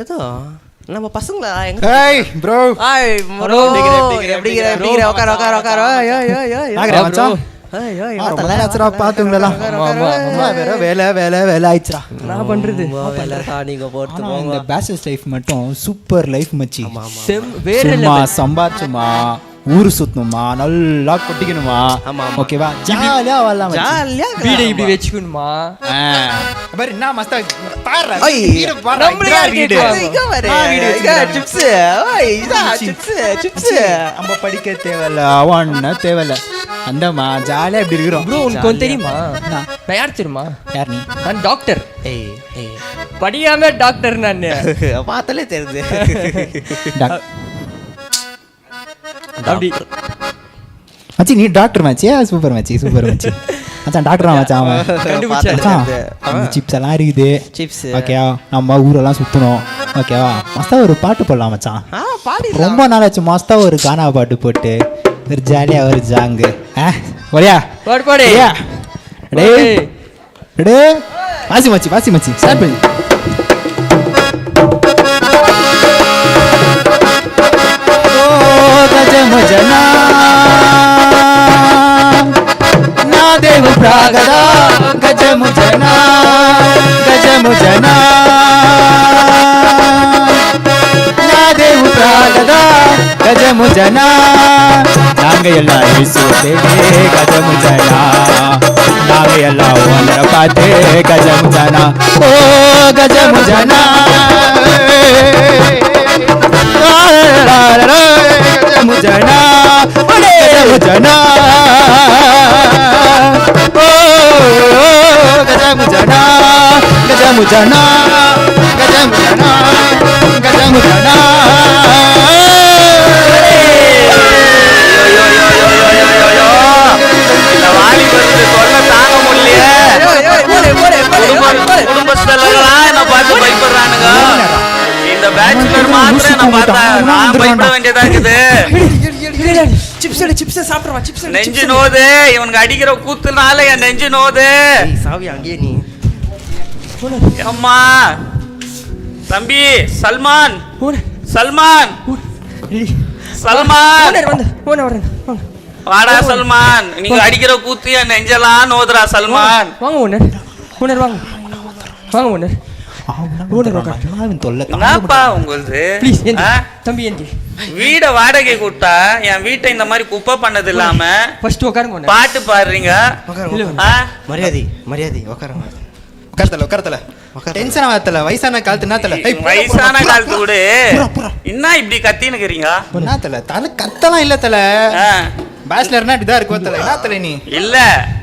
ஏதோ நம்ம பசங்களா எங்க? Hey bro. Hi bro. எப்படிங்கற உட்கார உட்கார உட்கார. ஆகற மச்சான். ரொம்ப நேரத்துல பாத்துங்களா? ஆமா வேற வேலை ஆயிடுச்சுடா. நான் பண்றது வேலை தான். நீங்க போட்டு போங்க. இந்த பேச்சலர்ஸ் லைஃப் மட்டும் சூப்பர் லைஃப் மச்சி. வேற லெவல். சம்பாரிச்சுமா, ஊரு சுத்தணுமா, நல்லா கொட்டிக்கணுமா, ஓகேவா? ஜாலியா வரலாம். ஜாலியா வீடு இப்படி வெச்சுக்கணுமா? பாரு என்ன மஸ்தா பாரு. வீடு பாரு. நம்மளே வீடு. இங்க பாரு. இங்க சிப்ஸ். ஓய் இதா சிப்ஸ். நம்ம படிக்க தேவையில்ல, அவன தேவையில்ல. அந்தமா ஜாலியா இப்படி இருக்கிறோம். ப்ரோ உனக்கு ஒன்று தெரியுமா? நான் யார் தெரியுமா? யார் நீ? நான் டாக்டர். ஏய் படியாம டாக்டர் நான். பார்த்தாலே தெரியுது. அப்படி மச்சி நீ டாக்டர் மச்சி. சூப்பர் மச்சி, சூப்பர் மச்சி. மச்சான் டாக்டரா மச்சான் அவன். கண்டுபிடிச்சான். அந்த சிப்ஸ் எல்லாம் இருக்குது. சிப்ஸ். ஓகேவா? நம்ம ஊரெல்லாம் சுத்தணும், ஓகேவா? மஸ்தா ஒரு பாட்டு போடலாம் மச்சான். ரொம்ப நாள் ஆச்சு மஸ்தா ஒரு கானா பாட்டு போட்டு ஒரு ஜாலியா ஒரு ஜாங்கு. ஒரியா பாடு பாடு. டேய் டேய் வாசி மச்சி ஸ்டார்ட் பண்ணு. गजमुजना ना देव प्रागदा गजमुजना ना देव प्रागदा गजमुजना नांग ಎಲ್ಲ ಇಸುತ್ತೇವೆ ಗಜಮುಜನ ನಾಂಗ ಎಲ್ಲ ಒಂದರ ಪಾತೆ ಗಜಮುಜನ ಓ ಗಜಮುಜನ गजमुजना गजमुजना ओ गजमुजना गजमुजना गजमुजना गजमुजना இந்த பேச்சுலர் மாத்திரம் நான் பார்த்தா நான் பயப்பட வேண்டியதா இருக்குது. சிப்ஸ் சாப்பிடுவா. சிப்ஸ் நெஞ்சு நோது, இவனுக்கு அடிக்கிற கூத்துனால என் நெஞ்சு நோது. சாவி அங்கேயே நீ. அம்மா தம்பி சல்மான் சல்மான் சல்மான் வாடா சல்மான். நீங்க அடிக்கிற கூத்து என் நெஞ்செல்லாம் நோதுரா சல்மான். வாங்க ஓனர். ஓனர் வாங்க. வாங்க ஓனர். என்னப்பா உங்களுக்கு? தம்பி ஏந்தி வீட வாடகை கூட்டா என் வீட்டை இந்த மாதிரி குப்பை பண்ணது இல்லாம ஃபர்ஸ்ட் உட்காருங்க. பாட்டு பாடுறீங்க. மரியாதை உட்காருங்க. உட்காரத்தல டென்ஷன் ஆகத்தல. வயசான காலத்து என்னத்தல? வயசான காலத்து கூட என்ன இப்படி கத்தின்னு இருக்கிறீங்க? என்னத்தல தல கத்தலாம் இல்ல தல. பேச்சுலர்னா இப்படிதான் இருக்கும் தல. என்னத்தல நீ? இல்ல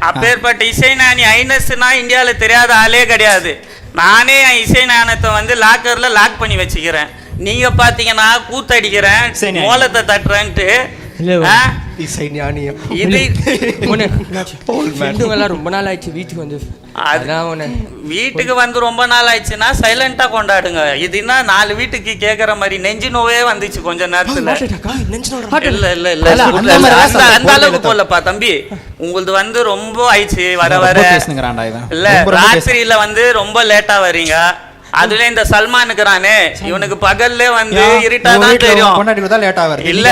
அப்பேற்பட்ட இசை ஞானி ஐனஸ்னா இந்தியாவில தெரியாத ஆளே கிடையாது. நானே என் இசை ஞானத்தை வந்து லாக்கர்ல லாக் பண்ணி வச்சுக்கிறேன். நீங்க பாத்தீங்கன்னா கூத்தடிக்கிறேன், மோளத்தை தட்டுறேன்ட்டு இசை ஞானியம் இது ஃப்ரெண்டுங்கெல்லாம் ரொம்ப நாள் ஆயிடுச்சு வீட்டுக்கு வந்து. அதான் உன்னை வீட்டுக்கு வந்து ரொம்ப நாள் ஆயிடுச்சுன்னா சைலண்டா கொண்டாடுங்க. இதுன்னா 4 வீட்டுக்கு கேக்குற மாதிரி நெஞ்சு நோவே வந்துச்சு கொஞ்ச நேரத்துல. இல்ல இல்ல இல்ல அந்த அளவுக்கு போலப்பா தம்பி. உங்களது வந்து ரொம்ப ஆயிடுச்சு வர வர. இல்ல ராத்திரியில வந்து ரொம்ப லேட்டா வர்றீங்க. அதுல இந்த சல்மான் இருக்கிறானே இவனுக்கு பகல்ல வந்து இருட்டாதான் தெரியும். இல்ல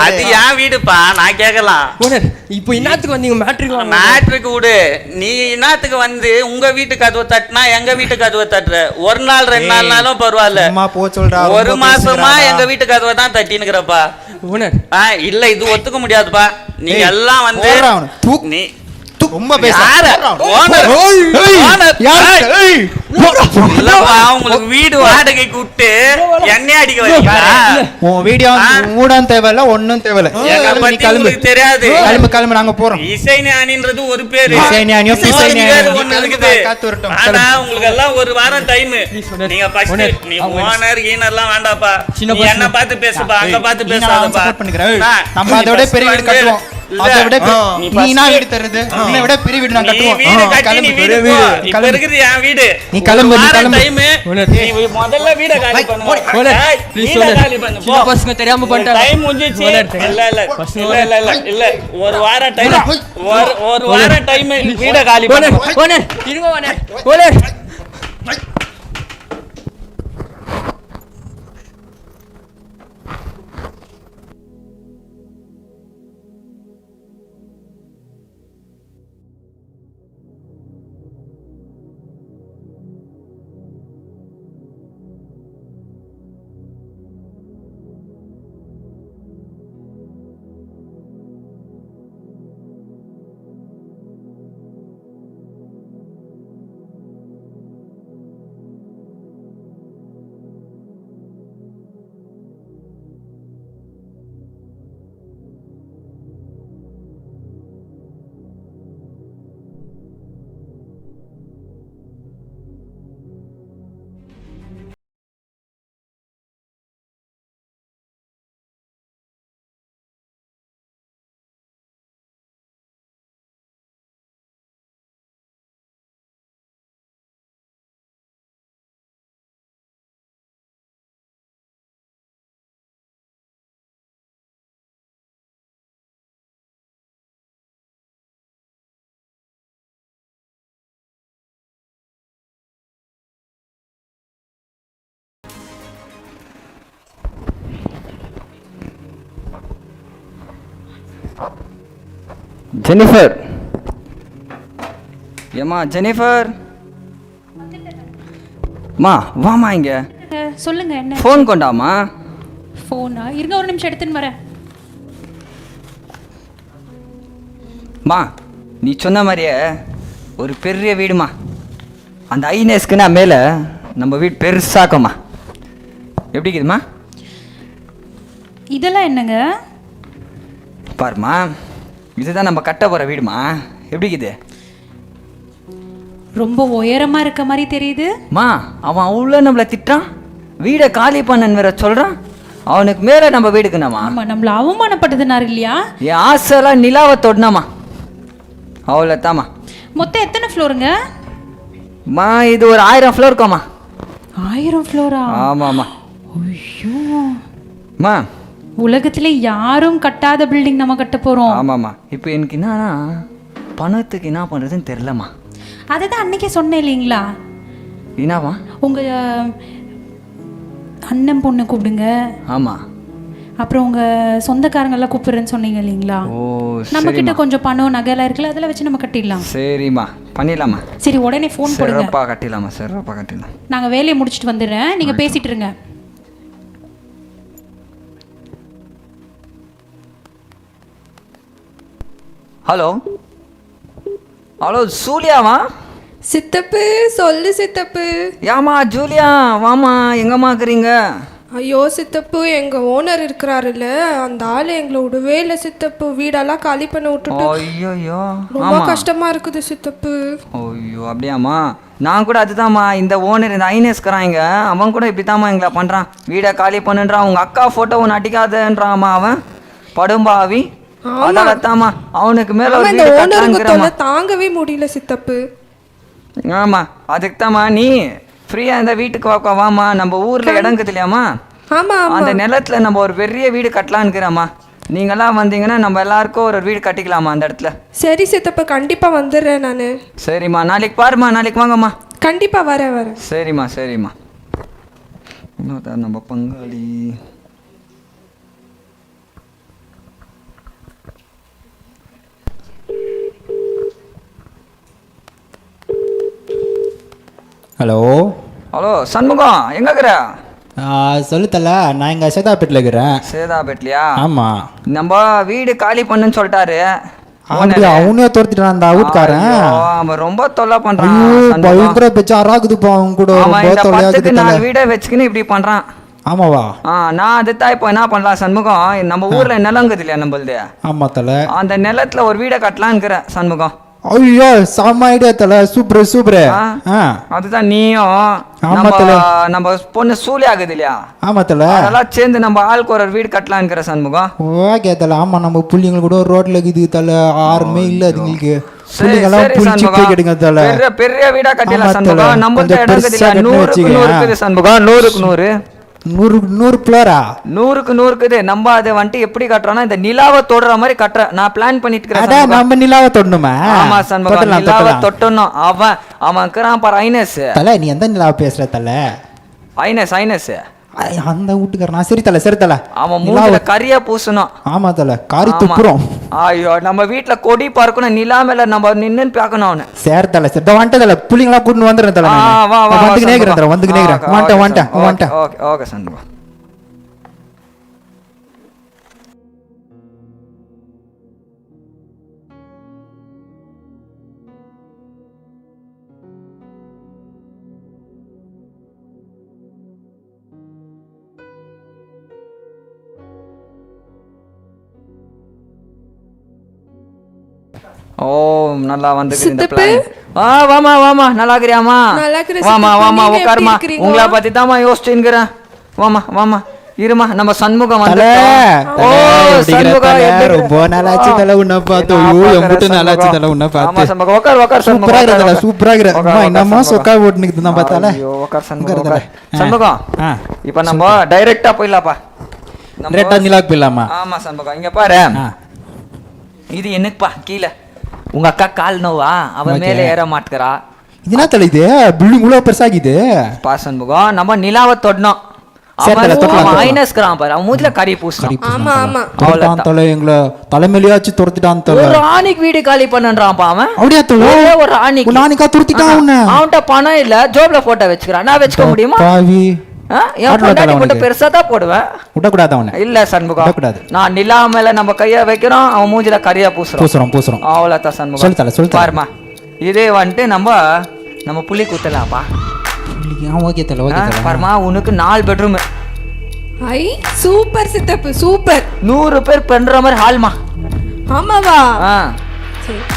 அது ஏன் வீடுப்பா நான் கேட்கலாம். இப்போ என்னத்துக்கு வந்தீங்க? மேட்ரிக் விடு. நீ என்னத்துக்கு வந்து உங்க வீட்டு கதவை தட்டினா எங்க வீட்டு கதவை தட்டுற? ஒரு நாள் 2 நாள்னாலும் பரவாயில்ல. ஒரு மாசமா எங்க வீட்டு கதவை தான் தட்டினுக்கிறப்பா. இல்ல இது ஒத்துக்க முடியாதுப்பா. நீங்க எல்லாம் வந்து நீ ரொம்ப உங்களுக்கு வீடு வாடகைக்கு விட்டு எண்ணெய் அடிக்க தெரியாது. நாங்க போறோம். இசைஞானின்றது ஒரு பேரு, ஒண்ணு இருக்குது. ஆனா உங்களுக்கு எல்லாம் ஒரு வாரம் டைம். நீங்க நீ ஓனர் கீனர்லாம் வேண்டாப்பா. என்ன பார்த்து பேசுப்பா, அங்க பார்த்து பேசாதப்பா. நம்ம அதோட பெரிய வீடு கட்டுவோம். வீடு தருது விட பெரிய வீடு நான் கட்டுவோம். நீ கிளம்பு முதல்ல வீட காலி பண்ணு. பசங்க தெரியாம பண்ணிட்டாங்க. டைம் முடிஞ்சிச்சு. இல்ல ஒரு வாரம் டைம். ஒரு வாரம் டைம் வீட காலி பண்ணு. ஜெனிஃபர், ஏம்மா ஜெனிஃபர், மா வாமா இங்க. சொல்லுங்க என்ன? ஃபோன் கொண்டாமா. ஃபோனா? இருங்க ஒரு நிமிஷம் எடுத்துன்னு வரேன். மா நீ சொன்ன மாதிரியே ஒரு பெரிய வீடுமா. அந்த ஐநேஸ்க்குன்னா மேலே நம்ம வீடு பெருசாக்குமா. எப்படி இருக்குதுமா? இதெல்லாம் என்னங்க? பாருமா, இதுதான் நம்ம கட்ட போகிற வீடுமா. எப்படி இருக்குது? ரொம்ப உயரமா இருக்க மாதிரி தெரியுது. மா அவன் அவ்வளோ நம்மளை திட்டான், வீடை காலி பண்ணன்னு வேற சொல்கிறான். அவனுக்கு மேலே நம்ம வீடுக்குனாமா. ஆமாம், நம்மளை அவமானப்பட்டதுனாரு இல்லையா? என் ஆசைலாம் நிலாவை தொடினாமா. அவ்வளோ தாம்மா. மொத்தம் எத்தனை ஃப்ளோருங்க? மா இது ஒரு 1000 ஃப்ளோர் இருக்கோம்மா. 1000 ஃப்ளோரா? ஆமாம்மா. ஐயோ மா, உலகத்திலே யாரும் கட்டாத பில்டிங் நம்ம கட்ட போகிறோம். ஆமாம்மா. இப்போ எனக்கு என்னன்னா பணத்துக்கு என்ன பண்ணுறதுன்னு தெரிலம்மா. அதுதான் அன்னைக்கே சொன்னேன் இல்லைங்களா? என்னவா? உங்கள் அண்ணன் பொண்ணை கூப்பிடுங்க. ஆமாம். அப்புறம் உங்கள் சொந்தக்காரங்கெல்லாம் கூப்பிடுறேன்னு சொன்னீங்க இல்லைங்களா? ஓ, நம்மக்கிட்ட கொஞ்சம் பணம் நகைலாம் இருக்குல்ல, அதெல்லாம் வச்சு நம்ம கட்டிடலாம். சரிம்மா, பண்ணிடலாமா. சரி, உடனே ஃபோன் போடுங்க. சிறப்பாக கட்டிடலாமா, சிறப்பாக கட்டிடலாம். நாங்கள் வேலையை முடிச்சுட்டு வந்துடுறேன், நீங்கள் பேசிகிட்டு இருங்க. ஹலோ ஹலோ, சூலியாவா? சித்தப்பு சொல்லு சித்தப்பு. ஏமா ஜூலியா, வாமா. எங்கம்மா இருக்கிறீங்க? ஐயோ சித்தப்பு, எங்கள் ஓனர் இருக்கிறாருல்ல, அந்த ஆள் எங்களை விடவே இல்லை சித்தப்பு. வீடெல்லாம் காலி பண்ண விட்டுட்டு ஐயோ ரொம்ப கஷ்டமாக இருக்குது சித்தப்பு. ஐயோ அப்படியாம்மா. நான் கூட அதுதான்மா, இந்த ஓனர் இந்த ஐனேஸ்கிறாங்க, அவன் கூட இப்படி தாம்மா எங்களை பண்ணுறான். வீடை காலி பண்ணுன்றான். அவங்க அக்கா ஃபோட்டோ ஒன்று அடிக்காதன்றான்மா அவன். படும்பாவி அதத்தாமா அவனுக்கு மேல ஆமா, ஒரு இந்த வீடு ஓனருக்கு கட்டலாங்கிறமா. தொல்லை தாங்கவே முடியல சித்தப்பு. ஆமா அதுக்கு தாம்மா நீ ஃப்ரீயா இந்த வீட்டுக்கு வாமா. நம்ம ஊர்ல இடம் இருக்குதுலையாமா, ஆமா ஆமா அந்த நிலத்துல நம்ம ஒரு பெரிய வீடு கட்டலான்னுக்கிறோம்மா. நீங்களாம் வந்தீங்கன்னா நம்ம எல்லாருக்கும் ஒரு வீடு கட்டிக்கலாமா அந்த இடத்துல. சரி சித்தப்பு, கண்டிப்பா வந்துடுறேன் நான். சரிம்மா நாளைக்கு பாருமா, நாளைக்கு வாங்கம்மா. கண்டிப்பா வரேன். சரிம்மா சரிம்மா. இன்னொருத்தர் நம்ம பங்காளி ஹலோ ஹலோ சண்முகம் எங்க இருக்கிற? சொல்லுத்தல, நான் இங்கே சேதாப்பேட்டில் இருக்கிறேன். சேதாபேட்லையா? ஆமாம். நம்ம வீடு காலி பண்ணுன்னு சொல்லிட்டாரு. அப்படியா? அவனே துரத்திட்டான் அந்த வீட்டுக்காரன். அவன் ரொம்ப தொல்லை பண்றான். பயங்கர பெச்சாராக்குதுப்பா அவன் கூட. அவன் இந்த 10க்கு 4 வீடை வச்சுக்கின்னு இப்படி பண்றான். ஆமாவா? நான் அதுதான் இப்போ என்ன பண்ணலாம் சண்முகம், நம்ம ஊர்ல நிலங்குது இல்லையா நம்மளுது, ஆமா தல, அந்த நிலத்துல ஒரு வீடை கட்டலான்னுக்கிறேன் சண்முகம். ஐயோ செம்ம ஐடியா தல, சூப்பர் சூப்பர். அதுதான் நீயும் நம்ம பொண்ணு சூலி ஆகுது இல்லையா, ஆமா தல, அதெல்லாம் சேர்ந்து நம்ம ஆளுக்கு ஒரு வீடு கட்டலான்னுக்கிற சண்முகம். ஓகே தல. ஆமா நம்ம புள்ளிங்க கூட ரோட்ல இருக்குது தல, யாருமே இல்ல அதுங்களுக்கு. புள்ளிங்கெல்லாம் புளிச்சு போய் கேடுங்க தல. பெரிய வீடா கட்டிடலாம் சண்முகம். நம்ம இடம் இருக்குது 100 சண்முகம், 100 100 பிளோரா, 100 இருக்குது. நம்ம அதை வந்துட்டு எப்படி கட்டுறோம்னா இந்த நிலாவை தொடுற மாதிரி கட்டுற நான் பிளான் பண்ணிட்டு இருக்கேன். நம்ம நிலாவை தொடணுமா? ஆமா சண்முகம், நிலாவை தொட்டணும். அவன் இருக்கிறான் பாரு ஐனஸ். தல நீ எந்த நிலாவை பேசுற தல? ஐனஸ் அந்த வீட்டுக்காரனா? சரி தல சரி தல. அவன் மூஞ்சில கரியா பூசணும். ஆமா தல, காரி துப்புறோம். ஐயோ நம்ம வீட்டுல கொடி பார்க்கணும், நிலா மேல நம்ம நின்னு பார்க்கணும் அவனை. சரி தல சரி வந்துட்டு தல, புள்ளிங்களா கூட்டு வந்துடுறேன் தல. வந்துக்கு நேக்கிறேன் தல, வந்துக்கு நேக்கிறேன். வந்துட்டேன். ஓகே சண்முகம். ஓ நல்லா வந்துருக்கு இந்த பிளான். வாமா நல்லா இருக்கறியாமா? வாமா உட்காருமா. உங்களை பத்தி தாமா யோசிச்சுக்கிறேன். வாமா இருமா. நம்ம சண்முகம் வந்து ஓ சண்முகம் ரொம்ப நாளாச்சு தல உன்ன பார்த்து. ஐயோ எம்புட்டு நாளாச்சு தல உன்ன பார்த்து. ஆமா சண்முகம் உட்கார் சூப்பரா இருக்கல, சூப்பரா இருக்கு. அம்மா என்னமா சொக்கா ஓட்டுனீங்க தான் பார்த்தால. ஐயோ உட்கார் சண்முகம். சண்முகம் இப்போ நம்ம டைரக்ட்டா போயிடலாம்ப்பா. டைரக்ட்டா நிலாக்கு போயிடலாமா? ஆமா சண்முகம் இங்க பாரு. இது என்னப்பா கீழே உங்க அக்கா கால் நோவா, அவன் மேல ஏற மாட்டேறா. இது என்ன தல, இது பில்டிங் இவ்வளவு பெருசாகிது பா சண்முகம். நம்ம நிலாவை தொடணும். ராணிக்கு வீடு காலி பண்ணன்றான்ப்பா அவன். ஒரு ராணிக்கா துரத்திட்டான். அவன்கிட்ட பணம் இல்ல, ஜோப்ல போட்டோ வச்சுக்கிறான். நான் வச்சுக்க முடியுமா? பெருசா தான் போடுவேன். இல்ல சண்முகம், நான் நிலா மேல நம்ம கைய வைக்கிறோம், அவன் மூஞ்சில கரியா பூசுறோம். அவ்வளவுதான் சண்முகம். பாருமா இதே வந்துட்டு நம்ம புள்ளி குத்தலாம்ப்பா. பாருமா உனக்கு 4 பெட்ரூம். ஐ சூப்பர் சித்தப்பு சூப்பர். 100 பேர் பண்ற மாதிரி ஹால்மா. ஆமாவா?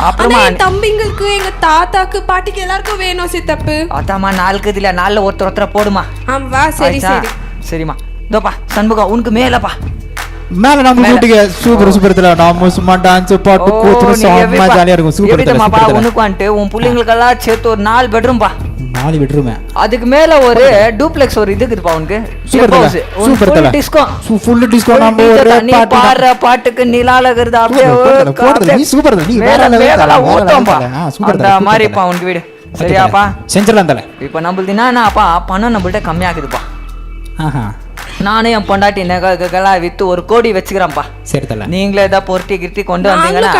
அப்புறமா என் தம்பிங்களுக்கு எங்க தாத்தாக்கு பாட்டிக்கு எல்லாருக்கும் வேணும் சித்தப்பு. அதாம்மா 4 இதுல 4 ஒருத்தர் போடுமா. வா சரி சரிம்மா. இதோப்பா சண்முகம் உனக்கு மேலப்பா. மேல நம்ம வீட்டுக்கு சூப்பர் சூப்பர்ல நாம சும்மா டான்ஸ் பாட்டு கூத்து செம்ம ஜாலியா இருக்கும். சூப்பர் தெரியுமாப்பா உனக்கு வந்துட்டு உன் பிள்ளைங்களுக்கு எல்லாம் சேர்த்து ஒரு 4 பெட்ரூம்பா. 4 பெட்ரூம். அதுக்கு மேல ஒரு டூப்ளெக்ஸ் ஒரு இது இருக்குப்பா உனக்கு. சூப்பர் தல. ஃபுல் டிஸ்கோ நம்ம ஒரு பாடுற பாட்டுக்கு நிலால இருக்குறது அப்படியே நீ சூப்பர் நீ வேற லெவல் தல. சூப்பர் அந்த மாதிரிப்பா உனக்கு வீடு. சரியாப்பா செஞ்சிரலாம் தல. இப்போ நம்மளுது என்னப்பா பணம் நம்மள்ட்ட கம்மியாகுதுப்பா. நானே என் பொண்டாட்டி நகைகள்லாம் வித்து 1 கோடி வச்சுக்கிறேன்ப்பா. சரி தல. நீங்களே ஏதாவது பொருட்டி கிருத்தி கொண்டு வந்தீங்கன்னா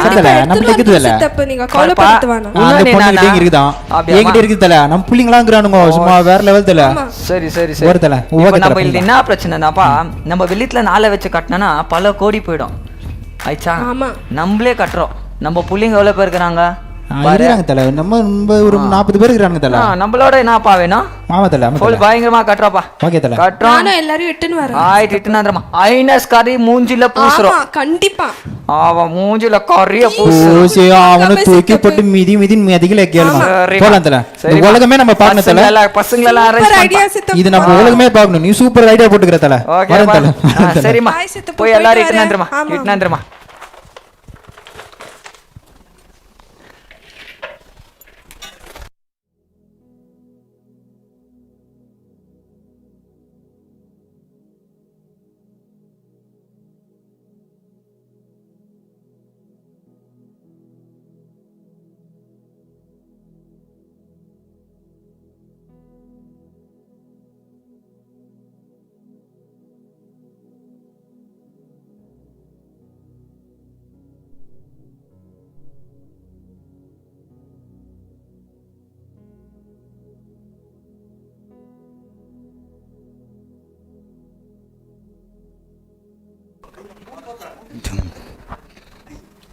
நம்மளுக்கு இருக்குது தல. நீங்க கவலைப்பட வேணாம். அந்த பொண்ணுகிட்ட இருக்குதான், என்கிட்ட இருக்குது தல. நம்ம புள்ளிங்களாங்கறானுங்க சும்மா வேற லெவல் தல. சரி ஒரு தல. இப்போ நம்ம இது என்ன பிரச்சனைனாப்பா, நம்ம வெளியில 4 வச்சு கட்டினா பல கோடி போயிடும். ஆயிச்சா? நம்மளே கட்டுறோம். நம்ம புள்ளிங்க எவ்வளவு பேர் இருக்கிறாங்க? இருக்கிறாங்க தலை நம்ம ஒரு 40 பேர் இருக்கிறாங்க தலை நம்மளோட என்னப்பா வேணும் ஆமா தலை ஆமா ஃபுல் பயங்கரமா கட்டுறப்பா ஓகே தலை கட்டுறோம் நானும் எல்லாரையும் இட்டுன்னு வரேன் ஆயிட்டு இட்டுனாந்திரமா ஐனஸ் கறி மூஞ்சில பூசுறோம் ஆமா கண்டிப்பா அவன் மூஞ்சில கறிய பூசு ஓசி அவனை தூக்கி போட்டு மிதி மிதிக்கல கேளுங்க போலாம் தல இந்த உலகமே நம்ம பார்க்கணும் தல பசங்க எல்லாம் அரேஞ்ச் ஐடியா சித்தப்பா இது நம்ம உலகமே பார்க்கணும் நீ சூப்பர் ஐடியா போட்டுக்கற தல வரேன் தல சரிமா Bye, சித்தப்பா. போய் எல்லாரும் போயிட்டு இட்டுனாந்திரமா வரேன். ஆமா. இட்டுனாந்திரமா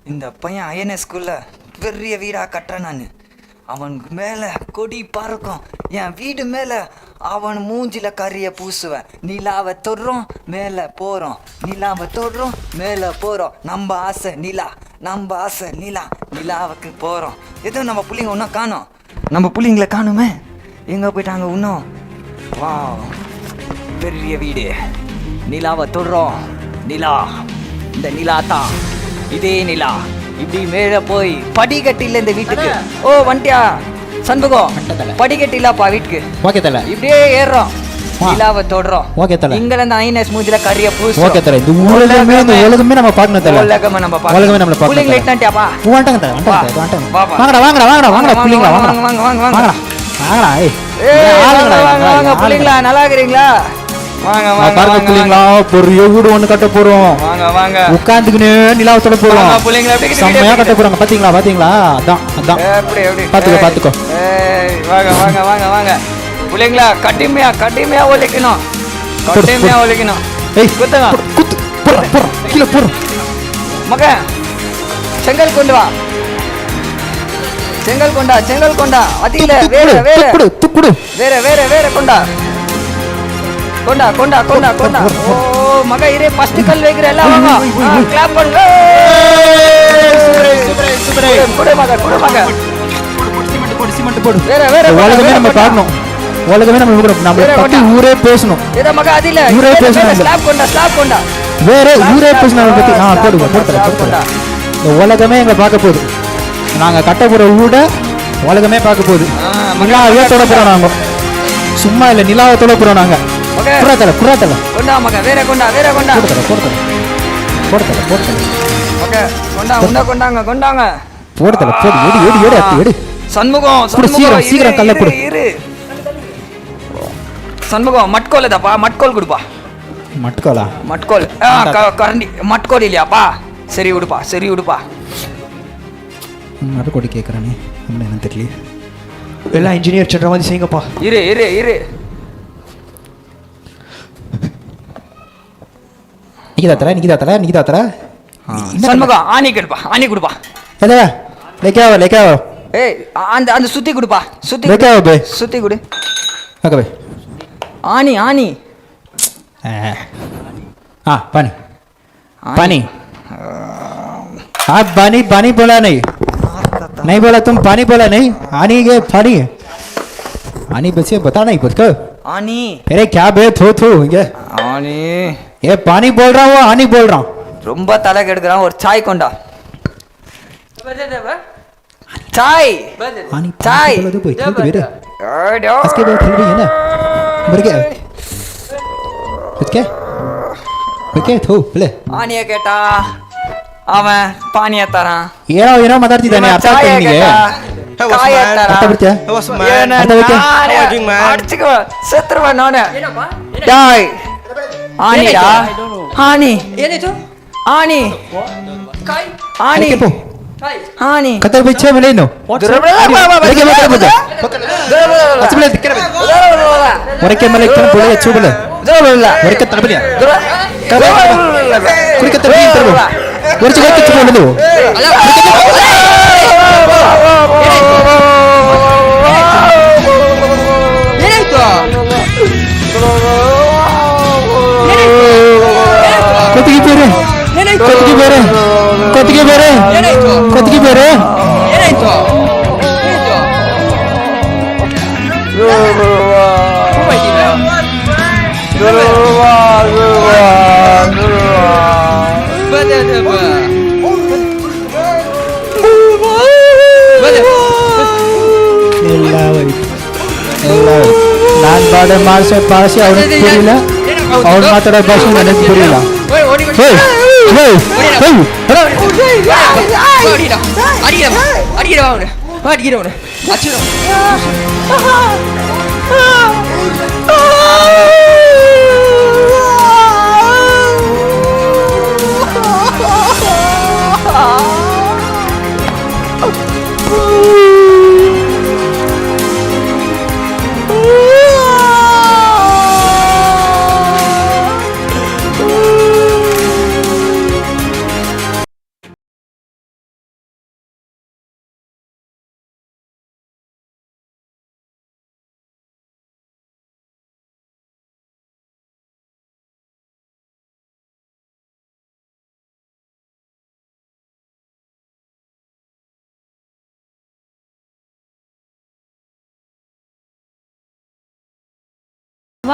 இந்த பையன் ஐஎன்எஸ் ஸ்கூல்ல பெரிய வீடா கட்டுறேன் நான் அவன் மேலே கொடி பறக்கும் என் வீடு மேலே அவன் மூஞ்சில கறியை பூசுவேன் நிலாவை தொடுறோம் மேலே போகிறோம் நிலாவை தொடுறோம் மேலே போகிறோம் நம்ம ஆசை நிலா நம்ம ஆசை நிலாவுக்கு போகிறோம் எதுவும் நம்ம பிள்ளைங்க இன்னும் காணோம் நம்ம பிள்ளைங்களை காணுமே எங்கே போயிட்டாங்க இன்னும் வா பெரிய வீடு நிலாவை தொடுறோம் நிலா இந்த நிலா தான் இதே நிலா இப்படி மேல போய் படிக்கட்டில இந்த வீட்டுக்கு ஓ வண்டியா சண்முகம் படிக்கட்டிலாப்பா வீட்டுக்கு ஓகே தல இப்படியே ஏறுறோம் நிலாவை தொடுறோம் ஓகே தல இங்க இருந்து ஐஎன்எஸ் மூஞ்சில கறிய பூசு ஓகே தல இந்த உலகமே நம்ம பார்க்கணும் தல உலகமே நம்ம பார்க்கணும் உலகமே நம்ம பார்க்கணும் புள்ளைங்க லேட்டாட்டியாப்பா வாங்கடா புள்ளிங்களா வாங்கடா ஏய் வாங்க புள்ளைங்களா நல்லா இருக்கீங்களா வாங்க பாருங்க புள்ளிங்களா பெரிய வீடு ஒண்ணு கட்ட போறோம் வாங்க உட்கார்ந்துக்கினே நிலாவை தொட போறோம் புள்ளைங்களா எப்படி செம்மையா கட்ட போறாங்க பாத்தீங்களா அதான் எப்படி பாத்துக்கோ வாங்க புள்ளைங்களா கடுமையா ஒலிக்கணும் ஏய் குத்துங்க குத்து போற கீழே போற மகன் செங்கல் கொண்டு வா செங்கல் கொண்டா அதில வேற கொண்டா ஓ மக இரே ஃபர்ஸ்ட் கல் வைக்கிற எல்லாம் வாங்க கிளாப் பண்ணுங்க குடு மக சிமெண்ட் போடு வேற உலகமே நம்ம பார்க்கணும் நம்ம பத்தி ஊரே பேசணும் இத மக அதில ஊரே பேசணும் ஸ்லாப் கொண்டா வேற ஊரே பேசணும் பத்தி போடுங்க இந்த உலகமே எங்களை பார்க்க போகுது நாங்க கட்ட போற வீட உலகமே பார்க்க போகுது நிலாவை தொட போறோம் நாங்க சும்மா இல்ல நிலாவை தொட போறோம் நாங்க குறாத்தல கொண்டா மக வேற கொண்டா போடுதல ஓகே கொண்டாங்க போடுதல எடு சண்முகம் சீக்கிரம் கல்ல போடு இரு சண்முகம் மட்கோல் கொடுப்பா மட்கோல் கரண்டி மட்கோல் இல்லையாப்பா சரி விடுப்பா மட்கோடி கேக்குறானே என்ன தெரியல எல்லாம் இன்ஜினியர் சொல்ற மாதிரி செய்யுங்கப்பா இரு நிக்கிதா தர சண்முகம் ஆணி கொடுப்பா லேக்காவ ஏய் அந்த சுத்தி கொடுப்பா சுத்தி கொடு ஓகே பை ஆணி पानी आप पानी बोला नहीं बोला तुम पानी बोला नहीं आनी के आनी बच्चे बता नहीं कुछ को आनी अरे क्या बे थू आनी ये पानी बोल रहा हूँ आनी बोल रहा हूँ ரொம்ப தலை கெடுக்குறான் ஒரு சாய் கொண்டா चाय आनी चाय बोला तो भाई चल बेटा इसके बाद खेल रही है ना मर गया कुछ क्या थू ले ஆனிய கேட்டா அவன் பானிய தரான் ಏನೋ ಮಾತಾಡ್ತಿದ್ದಾನೆ ಅರ್ಥ ಆಗ್ತಾ ನಿನಗೆ ಅರ್ಥ ಬರ್ತೀಯಾ ಅರ್ಥ ಸತ್ರವ ನೋಡ ಟಾಯ್ ಆನಿಡಾ ಆನಿ ಏನಿದು ಆನಿ ಆನಿ ಆನಿ ಕತ್ತರ್ ಬಿಚ್ಚೆ ಮೇಲೆ ಏನು ಹೊರಕ್ಕೆ ಮೇಲೆ ಪುಳೆ ಚೂಬಲ ಹೊರಕ್ಕೆ ತರಬಲಿಯ ಕುಡಿಕೆ ತರಬಲಿ ತರಬ ಹೊರಚೆ ಹೊರಕ್ಕೆ ಚೂಬಲ ಕೊತ್ತಿಗೆ ಬೇರೆ ಏನಾಯ್ತು? ನಾನು ಬಾಡೆ ಭಾಷೆ ಅವ್ರಿಗೆ ಪುರಿಲ್ಲ, ಅವ್ರು ಮಾತಾಡೋ ಭಾಷೆ ನನಗೆ ಪುರಿಲ್ಲ.